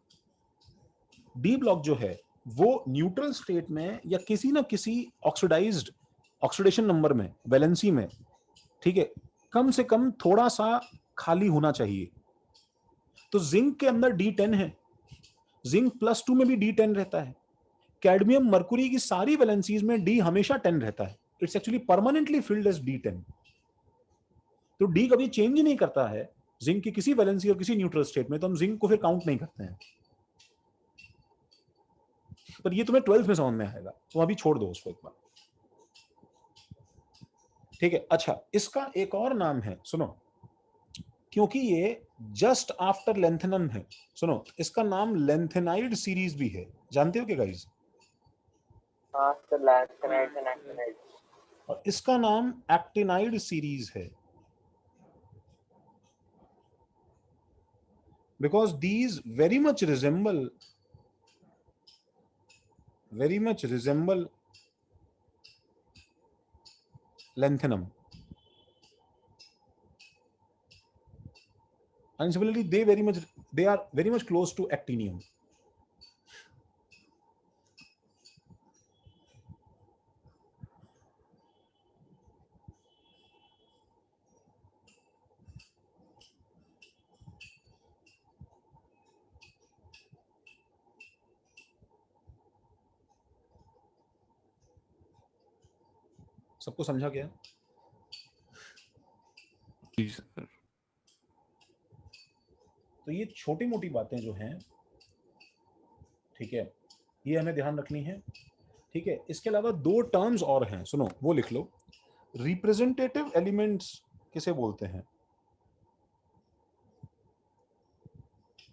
A: जो है वो न्यूट्रल स्टेट में या किसी ना किसी ऑक्सीडाइज्ड ऑक्सीडेशन नंबर में, वैलेंसी में, ठीक है, कम से कम थोड़ा सा खाली होना चाहिए। तो जिंक के अंदर D10 है, जिंक +2 में भी D10 रहता है, कैडमियम मरकुरी की सारी वैलेंसीज में D हमेशा 10 रहता है। It's actually permanently filled as D10। तो D कभी चेंज नहीं करता है जिंक की किसी वैलेंसी और किसी न्यूट्रल स्टेट में, तो हम जिंक को फिर काउंट नहीं करते हैं। पर ये तुम्हें 12th में समझ में आएगा, तो अभी छोड़ दो उसको एक बार, ठीक है। अच्छा, इसका एक और नाम है, सुनो, क्योंकि ये जस्ट आफ्टर लेंथेनम है, सुनो, इसका नाम लेंथेनाइड सीरीज भी है। जानते हो क्या गाइस?
G: हाँ सर, लैंथेनाइड एंड एक्टिनाइड।
A: और इसका नाम एक्टिनाइड सीरीज है, because these very much resemble lanthanum, and similarly they are very much close to actinium. सबको समझा गया?
H: जी सर।
A: तो ये छोटी मोटी बातें जो हैं, ठीक है, ये हमें ध्यान रखनी है, ठीक है। इसके अलावा दो टर्म्स और हैं, सुनो वो लिख लो। रिप्रेजेंटेटिव एलिमेंट्स किसे बोलते हैं?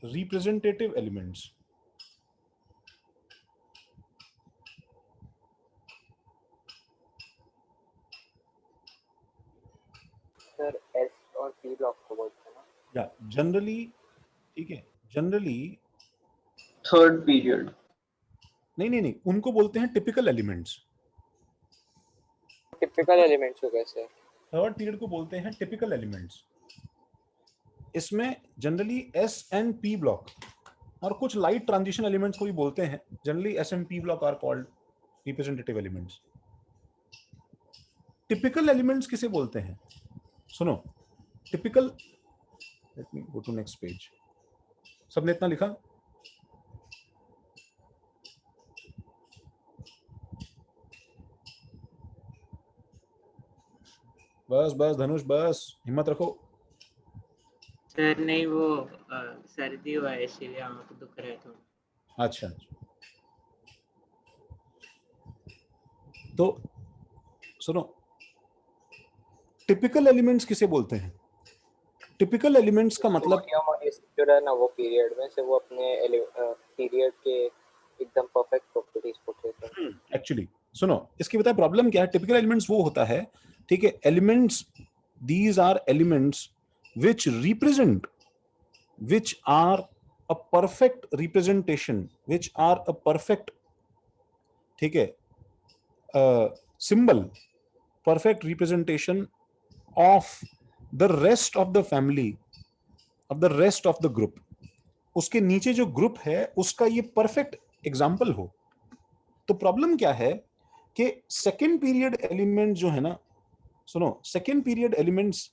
A: रिप्रेजेंटेटिव एलिमेंट्स,
G: सर एस और पी ब्लॉक को बोलते हैं ना?
A: या जनरली, ठीक है, जनरली
C: थर्ड पीरियड।
A: नहीं, उनको बोलते हैं टिपिकल एलिमेंट्स।
G: टिपिकल एलिमेंट्स हो कैसे?
A: थर्ड पीरियड को बोलते हैं टिपिकल एलिमेंट्स। इसमें generally s and p block और कुछ लाइट ट्रांजिशन एलिमेंट्स को भी बोलते हैं। Generally s and p block are called representative elements. Typical elements किसे बोलते हैं? सुनो, typical, let me go to next page. सबने इतना लिखा? बस बस धनुष, बस हिम्मत रखो।
F: सर नहीं वो सर्दी हुआ है इसलिए आंख दुख रहा है थोड़ा।
A: अच्छा, तो सुनो, टिपिकल एलिमेंट्स किसे बोलते हैं? टिपिकल एलिमेंट्स का मतलब
G: सोडियम और ये सब जो है ना वो पीरियड में से वो अपने पीरियड के एकदम परफेक्ट प्रॉपर्टीज पोर्ट्रेट करते हैं।
A: एक्चुअली सुनो, इसकी बताए प्रॉब्लम क्या है। टिपिकल एलिमेंट्स वो होता है, ठीक है, elements, these are elements which represent, which are a perfect representation, which are a perfect, ठीक है, symbol, perfect representation of the rest of the family, of the rest of the group। उसके नीचे जो ग्रुप है उसका ये परफेक्ट एग्जाम्पल हो। तो प्रॉब्लम क्या है कि सेकेंड पीरियड एलिमेंट जो है ना, सुनो, सेकेंड पीरियड एलिमेंट्स,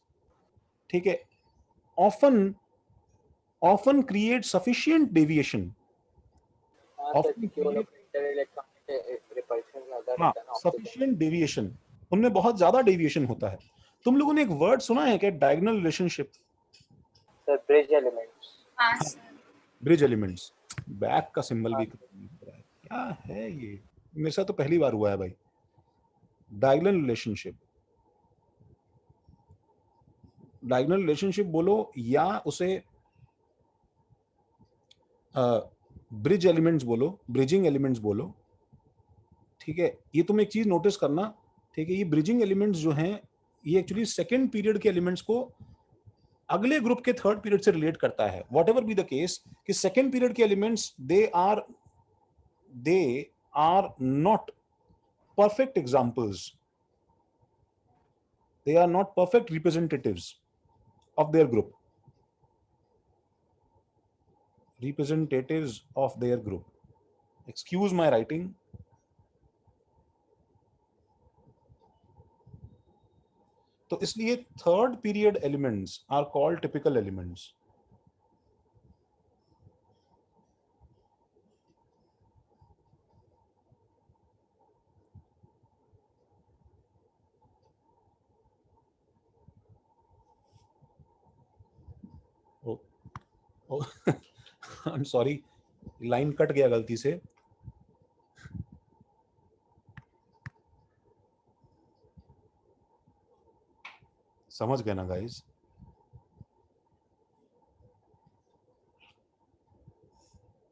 A: ठीक है, often create sufficient deviation, often create sufficient deviation, उनमें बहुत ज्यादा डेविएशन होता है। तुम लोगों ने एक वर्ड सुना है क्या, diagonal relationship?
G: Sir bridge elements.
D: हाँ सर।
A: ब्रिज एलिमेंट्स, बैक का सिंबल भी क्या है ये, मेरे साथ तो पहली बार हुआ है भाई। डायगोनल रिलेशनशिप, डायगोनल रिलेशनशिप बोलो या उसे ब्रिज एलिमेंट्स बोलो, ब्रिजिंग एलिमेंट्स बोलो, ठीक है। ये तुम एक चीज नोटिस करना, ठीक है, ये ब्रिजिंग एलिमेंट्स जो हैं ये एक्चुअली सेकेंड पीरियड के एलिमेंट्स को अगले ग्रुप के थर्ड पीरियड से रिलेट करता है। Whatever be the case, कि सेकेंड पीरियड के elements they are not perfect examples, they are not perfect representatives of their group, representatives of their group, excuse my writing। तो इसलिए third period elements are called typical elements. I am sorry, line cut गया गलती से। समझ गए ना गाइस?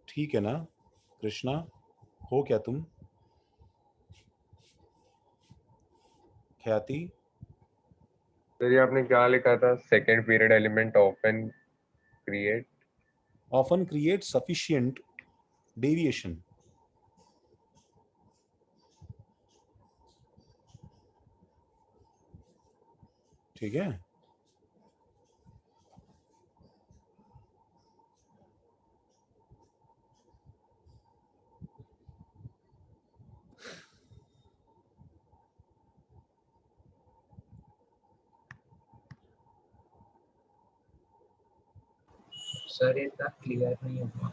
A: ठीक है ना कृष्णा, हो क्या तुम? ख्याति,
E: सर ये आपने क्या लिखा था? Second period element
A: often create sufficient deviation। ठीक है,
C: सर ये इतना क्लियर नहीं हुआ।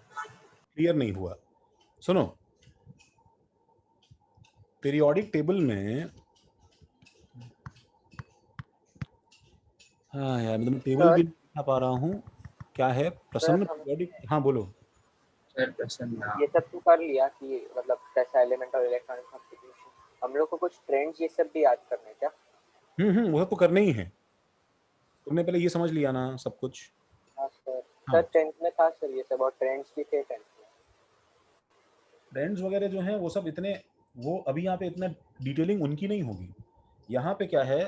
A: क्लियर नहीं हुआ। सुनो, पीरियोडिक टेबल में, हाँ यार मैं टेबल भी नहीं दिखा पा रहा हूँ। क्या है प्रसन्न पीरियोडिक? हाँ बोलो
C: सर प्रसन्न,
G: ये सब तो कर लिया कि मतलब कैसा एलिमेंट और इलेक्ट्रॉनिक कॉन्फ़िगरेशन, हम लोग को कुछ ट्रेंड्स ये सब भी याद करना है क्या?
A: वो तो करना ही है। तुमने पहले ये समझ लिया ना सब कुछ?
G: हाँ सर।
A: हाँ।
G: सर 10th में था सर ये सब, और ट्रेंड्स भी थे 10th में।
A: ट्रेंड्स वगैरह जो हैं वो सब इतने, वो अभी यहाँ पे इतना डिटेलिंग उनकी नहीं होगी। यहाँ पे क्या है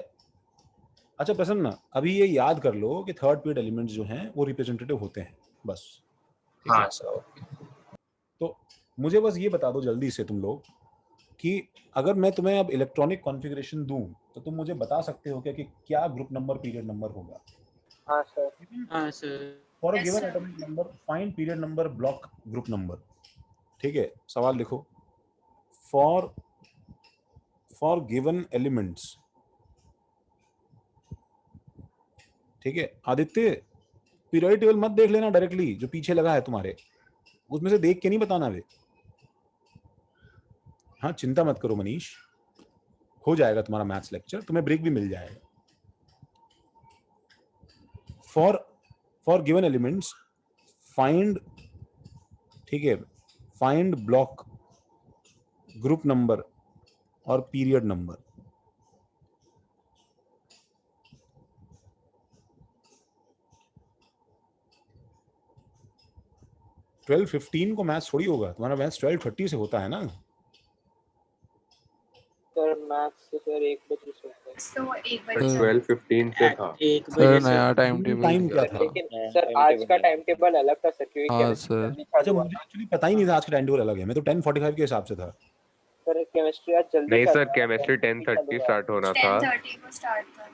A: अच्छा प्रसन्न, अभी ये याद कर लो कि थर्ड पीरियड एलिमेंट्स जो हैं वो रिप्रेजेंटेटिव होते हैं बस, ठीक है?
C: हाँ सर।
A: तो मुझे बस ये बता दो जल्दी से तुम लोग कि अगर मैं तुम्हें अब इलेक्ट्रॉनिक कॉन्फ़िगरेशन दूं तो तुम मुझे बता सकते हो क्या कि क्या ग्रुप नंबर पीरियड नंबर होगा?
G: हाँ सर।
F: हाँ sir.
A: For a
D: Yes,
A: given
D: sir.
A: Atomic number find period number block group number. ठीक है, सवाल लिखो। फॉर गिवन एलिमेंट्स, ठीक है आदित्य, पीरियोडिक टेबल मत देख लेना डायरेक्टली, जो पीछे लगा है तुम्हारे उसमें से देख के नहीं बताना वे। हाँ चिंता मत करो मनीष, हो जाएगा तुम्हारा मैथ्स लेक्चर, तुम्हें ब्रेक भी मिल जाएगा। फॉर गिवन एलिमेंट्स फाइंड, ठीक है, फाइंड ब्लॉक ग्रुप नंबर और पीरियड नंबर। ट्वेल्व 15 को मैथ्स थोड़ी होगा, तुम्हारा मैथ्स 12:30 से होता है ना।
G: सर मैथ्स से सर 1 बजे से होता है।
D: So 1
E: सर
D: बजे.
E: 12:15 से था।
F: 1
H: सर
F: बजे से
H: नया टाइम टेबल
A: टाइम क्या
G: सर
A: था?
G: लेकिन सर आज का टाइम टेबल अलग था सर, क्योंकि
H: हाँ
G: केमिस्ट्री
H: सर।
G: जल्दी
A: अच्छा
G: चालू हुआ
A: मुझे
G: था।
A: एक्चुअली पता ही नहीं था आज का टाइम टेबल अलग है, मैं तो 10:45 के हिसाब से था।
G: सर केमिस्ट्री आज जल्दी
E: नहीं
G: चालू
E: सर,
G: हुआ,
E: केमिस्ट्री 10:30
G: चालू हुआ।
E: स्टार्ट होना था।
D: 10:30 को स्टार्ट था.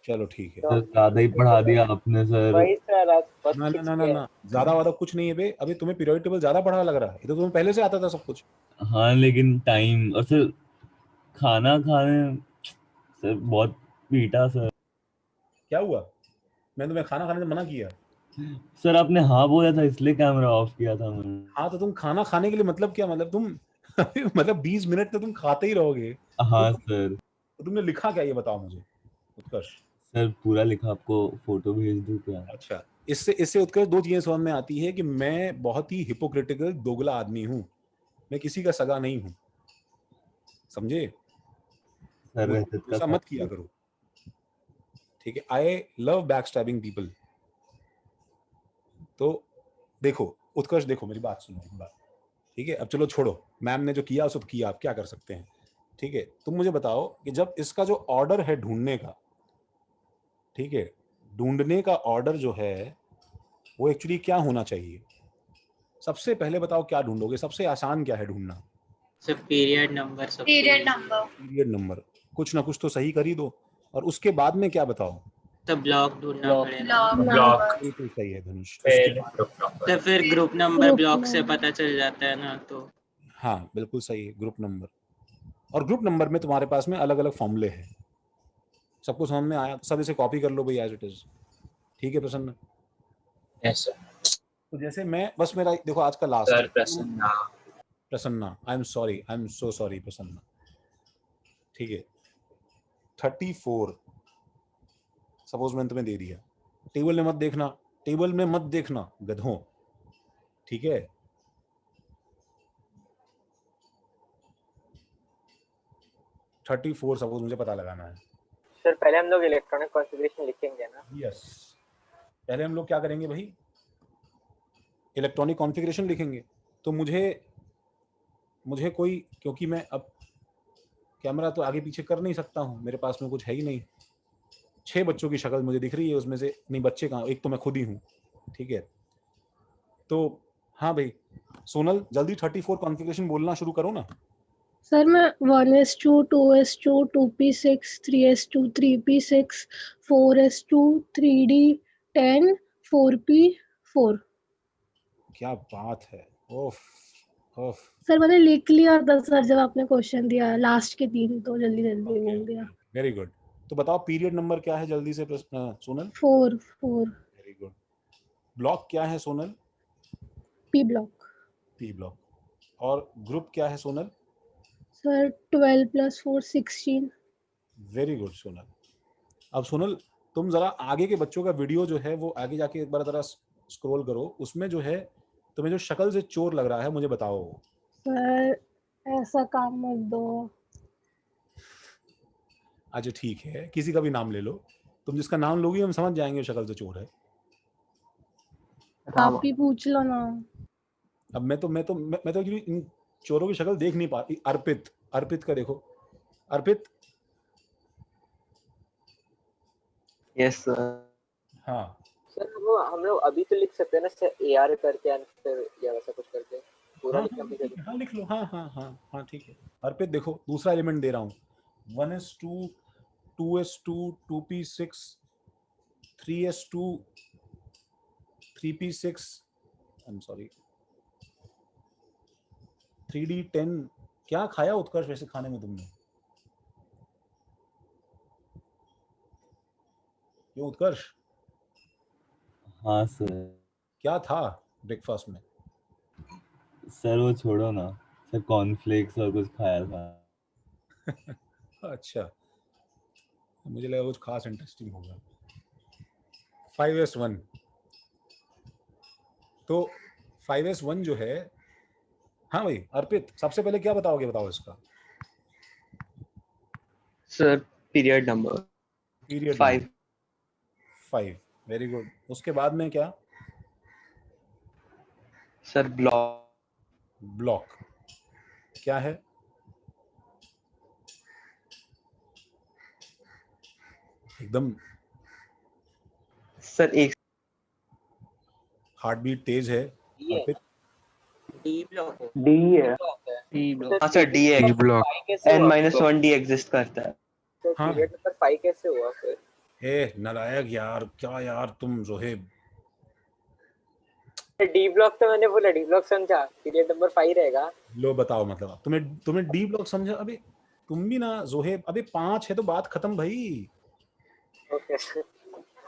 A: चलो ठीक है।
G: तो
K: ज्यादा ही पढ़ा दिया आपने सर।
G: वही सर आज बस
A: ना ना
G: खिंच
A: ना ना
G: गया।
A: ना, ज्यादा वादा कुछ नहीं है बे, अभी तुम्हें पीरियोडिक टेबल ज्यादा पढ़ा लग रहा है, ये तो तुम्हें पहले से आता था सब कुछ।
K: हाँ लेकिन टाइम और सर खाना खाने सर बहुत पीटा सर।
A: क्या हुआ? मैंने तुम्हें खाना खाने से मना किया?
K: सर आपने हाँ बोला था इसलिए कैमरा ऑफ किया था मैंने।
A: हाँ तो तुम खाना खाने के लिए मतलब क्या, मतलब तुम मतलब 20 मिनट तो तुम खाते ही रहोगे।
K: हाँ
A: तो
K: सर।
A: तुमने लिखा क्या ये बताओ मुझे उत्कर्ष।
K: सर पूरा लिखा, आपको फोटो भेज दूं क्या?
A: अच्छा, इससे उत्कर्ष दो चीजें समझ में आती है कि मैं बहुत ही हिपोक्रिटिकल दोगला आदमी हूँ, मैं किसी का सगा नहीं हूँ, समझे?
K: सर
A: मुझे
K: रहते
A: गुस्सा मत किया करो, ठीक है? I love back stabbing people. तो देखो उत्कर्ष, देखो मेरी बात सुनो एक बार, ठीक है? अब चलो छोड़ो, मैम ने जो किया उसको किया, आप क्या कर सकते हैं, ठीक है? तुम मुझे बताओ कि जब इसका जो ऑर्डर है ढूंढने का, ठीक है, ढूंढने का ऑर्डर जो है वो एक्चुअली क्या होना चाहिए? सबसे पहले बताओ क्या ढूंढोगे, सबसे आसान क्या है ढूंढना?
F: सब पीरियड नंबर सब
D: Period number.
A: पीरियड नंबर, कुछ ना कुछ तो सही कर ही दो, और उसके बाद में क्या बताओ?
F: सब ब्लॉक ढूंढना पड़ेगा।
D: Block
C: block
D: number.
A: बिल्कुल सही है धनुष।
C: फिर ग्रुप नंबर।
F: तो फिर ग्रुप नंबर ब्लॉक से पता चल जाता है ना, तो
A: हाँ बिल्कुल सही है, ग्रुप नंबर। और ग्रुप नंबर में तुम्हारे पास में अलग अलग फॉर्मूले हैं, सबको समझ में आया? सब इसे कॉपी कर लो भाई एज इट इज, ठीक है प्रसन्न?
C: Yes sir.
A: तो जैसे मैं बस मेरा देखो आज का last
C: sir Prasanna.
A: Prasanna, I am sorry, I am so sorry Prasanna, ठीक है? 34 सपोज मैंने तुम्हें दे दिया, टेबल में मत देखना, टेबल में मत देखना गधों, ठीक है? थर्टी 34 सपोज मुझे पता लगाना है।
G: सर पहले हम लोग इलेक्ट्रॉनिक कॉन्फ़िगरेशन लिखेंगे ना।
A: यस, पहले हम लोग क्या करेंगे भाई? इलेक्ट्रॉनिक कॉन्फ़िगरेशन लिखेंगे। तो मुझे कोई, क्योंकि मैं अब कैमरा तो आगे पीछे कर नहीं सकता हूँ, मेरे पास में कुछ है ही नहीं। 6 बच्चों की शक्ल मुझे दिख रही है, उसमें से नहीं बच्चे कहाँ, एक तो मैं खुद ही हूँ, ठीक है? तो हाँ भाई सोनल, जल्दी 34 कॉन्फ़िगरेशन बोलना शुरू करो ना।
L: सर मैं 1s2 2s2 2p6 3s2 3p6 4s2 3d10 4p4।
A: क्या बात है, ओफ ओफ।
L: सर मैंने लिख लिया था सर, जब आपने क्वेश्चन दिया लास्ट के 3 तो जल्दी जल्दी बोल दिया।
A: Very good. तो बताओ पीरियड नंबर क्या है जल्दी से सोनल?
L: 4
A: very good. ब्लॉक क्या है Sonal?
L: p block.
A: P block. और ग्रुप क्या है Sonal?
L: Sir 12 + 4 16।
A: Very good Sonal. अब सोनल तुम जरा आगे के बच्चों का वीडियो जो है वो आगे जाके एक बार जरा स्क्रॉल करो, उसमें जो है तुम्हें जो शक्ल से चोर लग रहा है मुझे बताओ।
L: सर ऐसा काम मत दो।
A: अच्छा ठीक है, किसी का भी नाम ले लो, तुम जिसका नाम लोगी हम समझ जाएंगे शक्ल से चोर है।
L: आप ही पूछ लो ना।
A: अब मैं तो इन चोरों की शक्ल देख नहीं पाती। अर्पित का देखो, अर्पित
B: यस सर।
A: हाँ
G: सर वो हम लोग अभी तो लिख सकते हैं ना सर, AR करके या फिर या वैसा कुछ करके पूरा
A: हाँ
G: लिखना भी
A: हाँ,
G: जरूरी
A: हाँ लिख लो, हाँ हाँ हाँ हाँ ठीक है। अर्पित देखो दूसरा एलिमेंट दे रहा हूँ, 1s2 2s2 2p6 3s2 3p6 I am sorry 3d10। क्या खाया उत्कर्ष वैसे खाने में तुमने? ये उत्कर्ष
K: हाँ सर।
A: क्या था ब्रेकफास्ट में?
K: सर वो छोड़ो ना सर, कॉर्नफ्लेक्स और कुछ खाया था।
A: अच्छा, मुझे लगा कुछ खास इंटरेस्टिंग होगा। 5s1 तो 5s1 जो है, हाँ भाई अर्पित सबसे पहले क्या बताओगे, बताओ इसका।
B: Sir period number
A: period
B: 5।
A: 5, very good. उसके बाद में क्या?
B: Sir block.
A: ब्लॉक क्या है? एकदम
B: सर एक
A: हार्ट बीट तेज है। अर्पित
F: डी ब्लॉक है।
I: डी है।
B: अच्छा डी है,
H: ब्लॉक
B: n-1 डी एग्जिस्ट करता है।
G: तो
A: हाँ।
G: पीरियड नंबर 5 कैसे हुआ फिर?
A: ए नालायक यार, क्या यार तुम जोहेब।
G: डी ब्लॉक तो मैंने बोला, डी ब्लॉक समझा, पीरियड नंबर 5 रहेगा।
A: लो बताओ मतलब तुम्हें डी ब्लॉक समझा? अबे तुम भी ना जोहेब, अबे 5 है तो बात खत्म भाई।
G: ओके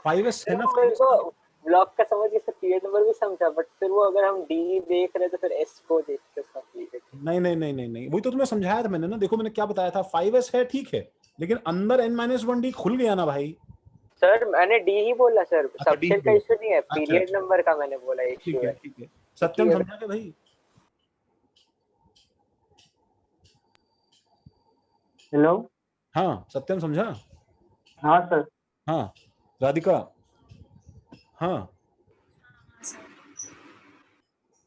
A: 5s है ना,
G: मेरे को ब्लॉक का समझ गया, पीरियड नंबर भी समझा, बट फिर वो अगर हम डी देख रहे तो फिर एस को देखते साथ पीरियड।
A: नहीं नहीं नहीं नहीं नहीं, वही तो तुम्हें समझाया था मैंने ना। देखो मैंने क्या बताया था, 5s है ठीक है, लेकिन अंदर n-1 डी खुल गया ना भाई।
G: सर मैंने डी ही बोला सर,
A: अच्छा, D
G: सबसेट का
A: बोला।
G: इशू नहीं है,
A: अच्छा,
G: पीरियड
A: अच्छा।
G: नंबर का मैंने बोला
A: ठीक
G: इशू
A: है
G: है।
A: ठीक है। सत्यम समझा क्या भाई?
I: हेलो।
A: हाँ सत्यम समझा?
I: हाँ सर।
A: हाँ राधिका? हाँ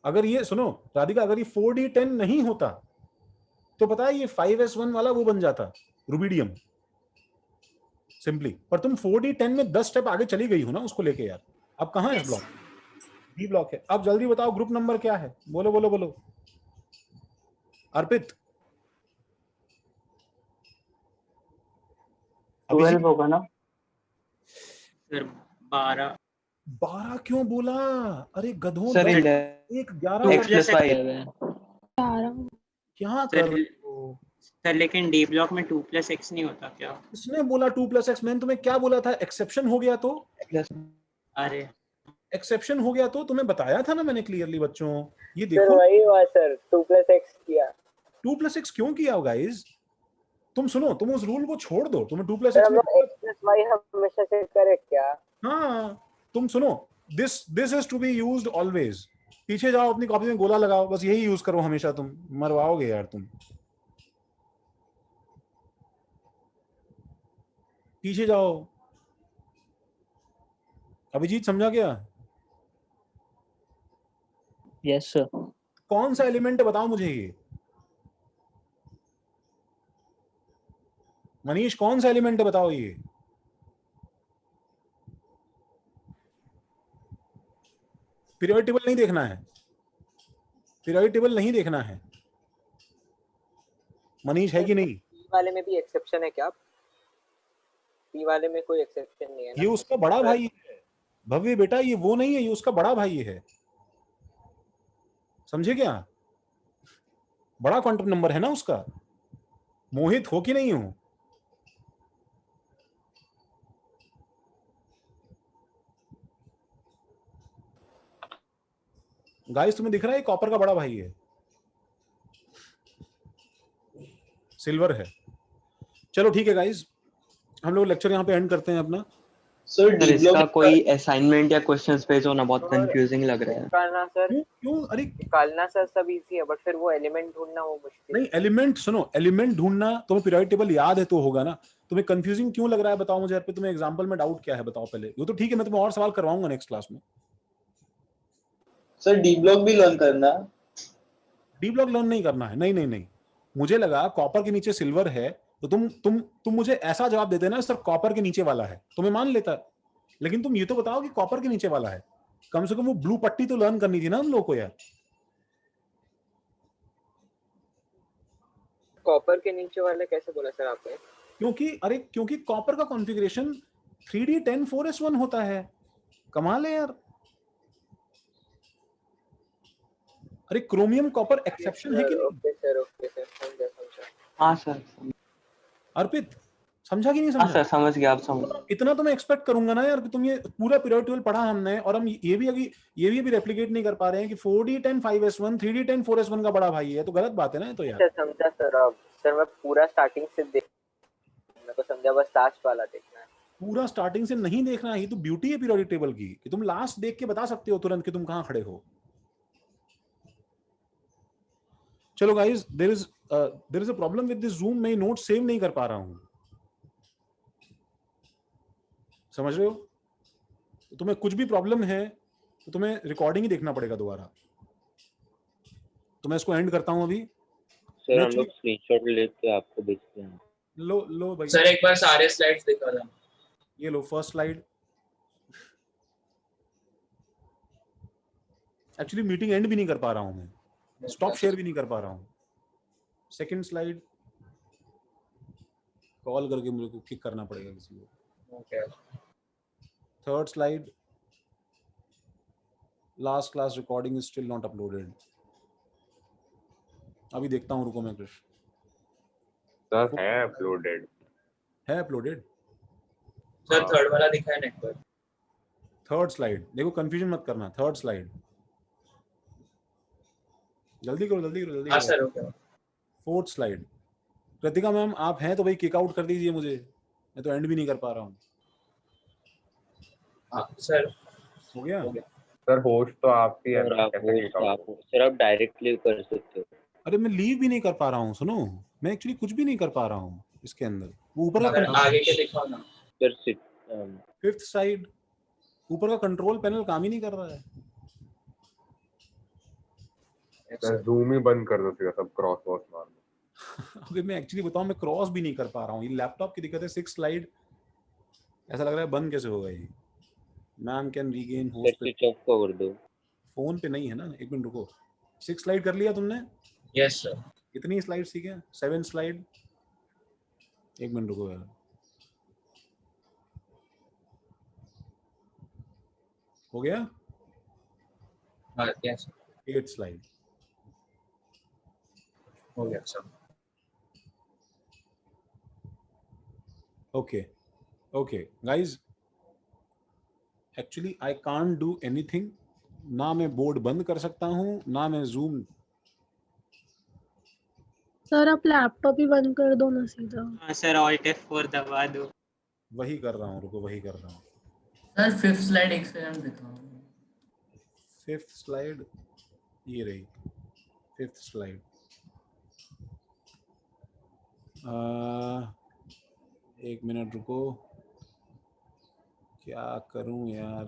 A: अगर ये सुनो राधिका, अगर ये 4d10 नहीं होता तो पता है ये 5s1 वाला वो बन जाता रुबिडियम सिंपली। पर तुम 4d10 में 10 स्टेप आगे चली गई हो ना उसको लेके यार। अब कहाँ है इस ब्लॉक? डी ब्लॉक है। अब जल्दी बताओ ग्रुप नंबर क्या है? बोलो बोलो बोलो। अर्पित
I: 12 होगा ना?
F: सर 12
A: 12 क्यों बोला? अरे गधों,
B: सर
A: 11
B: x प्लस 5
A: क्या कर रहे हो?
F: सर लेकिन डी ब्लॉक में 2+x नहीं होता क्या?
A: किसने बोला 2+x? मैंने तुम्हें क्या बोला था? एक्सेप्शन हो गया तो?
F: अरे
A: एक्सेप्शन हो गया तो तुम्हें बताया था ना मैंने क्लियरली बच्चों। ये
G: सर
A: देखो
G: वही हुआ सर, 2+x किया।
A: 2+x क्यों किया गाइस? तुम सुनो, तुम उस रूल को छोड़ दो, तुम्हें 2+x
G: सर हम
A: में
G: लोग x प्लस y हमेशा से करेक्ट क्या?
A: हाँ तुम सुनो, this is to be used always. पीछे जाओ अपनी कॉपी में गोला लगाओ, बस यही यूज करो हमेशा। तुम मरवाओगे यार तुम। पीछे जाओ। अभिजीत समझा क्या?
I: Yes sir.
A: कौन सा एलिमेंट है बताओ मुझे ये। मनीष कौन सा एलिमेंट है बताओ ये। पीरियोडिक टेबल नहीं देखना है, पीरियोडिक टेबल नहीं देखना है। मनीष है कि नहीं?
G: पी वाले में भी एक्सेप्शन है क्या? पी वाले में कोई एक्सेप्शन नहीं है ना?
A: ये उसका बड़ा भाई है भव्य बेटा, ये वो नहीं है, ये उसका बड़ा भाई है। समझे क्या? बड़ा क्वांटम नंबर है ना उसका। मोहित हो कि नहीं हो? गाइस तुम्हें दिख रहा है कॉपर का बड़ा भाई है, सिल्वर है। चलो ठीक है गाइस, हम लोग लेक्चर यहाँ पे एंड करते हैं अपना।
B: सर इसका कोई असाइनमेंट या क्वेश्चंस भेजो ना, बहुत कंफ्यूजिंग लग रहा है।
G: निकालना सर,
A: क्यों? अरे
G: निकालना सर सब इजी है, बट फिर वो एलिमेंट ढूंढना वो मुश्किल
A: नहीं, एलिमेंट सुनो, एलिमेंट ढूंढना तुम्हें पीरियोडिक टेबल याद है तो होगा ना। तुम्हें कंफ्यूजिंग क्यों लग रहा है बताओ मुझे। पे तुम्हें एग्जांपल में डाउट क्या है बताओ पहले। वो तो ठीक है, मैं तुम्हें और सवाल करवाऊंगा नेक्स्ट क्लास में।
C: सर डी ब्लॉक भी लर्न करना?
A: डी ब्लॉक लर्न नहीं करना है, नहीं नहीं नहीं। मुझे लगा कॉपर के नीचे सिल्वर है तो तुम मुझे ऐसा जवाब देते ना सर कॉपर के नीचे वाला है, तो मैं मान लेता, लेकिन तुम ये तो बताओ कि कॉपर के नीचे वाला है, कम से कम वो ब्लू पट्टी तो लर्न करनी थी ना हम लोग को यार।
G: कॉपर के नीचे वाले कैसे बोला सर आपने?
A: क्योंकि कॉपर का कॉन्फ़िगरेशन 3D10 4s1 होता है। कमाल है यार। अरे क्रोमियम कॉपर एक्सेप्शन है कि नहीं?
G: ओके सर समझा।
B: हाँ सर।
A: अर्पित समझा कि नहीं समझा?
B: हाँ सर समझ गया, आप समझ।
A: इतना तो मैं एक्सपेक्ट करूंगा ना यार कि तुम ये पूरा पीरियड 12 पढ़ा हमने, और हम ये भी अभी रेप्लिकेट नहीं कर पा रहे हैं कि 4D10 5s1 3D10 4s1 का बड़ा भाई है, तो गलत बात है ना ये तो यार।
G: समझा सर। अब सर मैं पूरा स्टार्टिंग से मैं तो समझा, बस लास्ट वाला देखना है।
A: पूरा स्टार्टिंग से नहीं देखना ही तो ब्यूटी है पीरियोडिक टेबल की, कि तुम लास्ट देख के बता सकते हो तुरंत कि तुम कहां खड़े हो। चलो guys, there is a problem with this Zoom, मैं नोट सेव नहीं कर पा रहा हूं, समझ रहे हो? तो तुम्हें कुछ भी प्रॉब्लम है तो तुम्हें रिकॉर्डिंग ही देखना पड़ेगा दोबारा। तो मैं इसको एंड करता हूं अभी।
M: सर हम लोग स्क्रीनशॉट लेके आपको भेजते हैं।
A: लो भाई
C: सर एक बार सारे स्लाइड्स दिखा दो।
A: ये लो first slide. Actually meeting end भी नहीं कर पा रहा हूं मैं, स्टॉप शेयर भी नहीं कर पा रहा हूं। सेकंड स्लाइड, कॉल करके मुझे को किक करना पड़ेगा किसी को।
C: Okay.
A: Third slide, last class recording is still not uploaded. अभी देखता हूं, रुको मैं कृष्ण।
E: सर है अपलोडेड,
A: है अपलोडेड
C: सर थर्ड वाला दिखा है नेटवर्क।
A: थर्ड स्लाइड देखो, कंफ्यूजन मत करना। थर्ड स्लाइड, जल्दी करो।
C: हाँ sir okay.
A: Fourth slide, Kritika ma'am आप हैं तो भाई किक आउट कर दीजिए मुझे, मैं तो एंड भी नहीं कर पा रहा हूँ।
C: सर
A: हो गया?
E: सर होस्ट तो आप ही है
M: सर
E: ना,
M: आप
E: कैसे kick out
M: होस्ट, सर आप डायरेक्ट लीव कर सकते हो।
A: अरे मैं लीव भी नहीं कर पा रहा हूँ, सुनो मैं एक्चुअली कुछ भी नहीं कर पा रहा हूँ इसके अंदर। वो ऊपर
C: सर
A: का
C: आगे के दिखाओ ना।
M: सर
A: फिफ्थ साइड, ऊपर का कंट्रोल पैनल काम ही नहीं कर रहा है।
E: सर जूम ही बंद कर दो सीधा, सब क्रॉस वॉस मार दो।
A: अगर मैं एक्चुअली बताऊं, मैं क्रॉस भी नहीं कर पा रहा हूँ। ये लैपटॉप की दिक्कत है। 6 स्लाइड ऐसा लग रहा है बंद कैसे होगा ये। मैम कैन रीगेन होस्ट पे,
M: स्विच ऑफ कर दो।
A: फोन पे नहीं है ना, एक मिनट रुको। 6 स्लाइड कर लिया तुमने?
C: Yes sir.
A: कितनी स्लाइड ठीक है? 7 स्लाइड। एक मिनट रुको यार, हो गया?
C: हाँ यस
A: 8 स्लाइड
C: हो गया sir.
A: Okay guys, actually I can't do anything. ना मैं बोर्ड बंद कर सकता हूँ, ना मैं जूम।
L: सर आप लैपटॉप ही बंद कर दो ना सीधा।
F: हाँ सर ऑल्ट F4 दबा दो।
A: वही कर रहा हूँ, रुको वही कर रहा हूँ।
C: सर फिफ्थ स्लाइड एक सेकंड दिखाओ।
A: फिफ्थ स्लाइड ये रही, फिफ्थ स्लाइड। एक मिनट रुको, क्या करूं यार।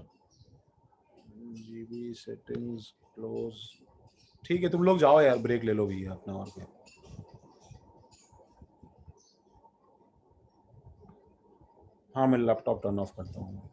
A: GB settings close. ठीक है तुम लोग जाओ यार, ब्रेक ले लो भैया अपना, और क्या। हाँ मैं लैपटॉप टर्न ऑफ करता हूँ।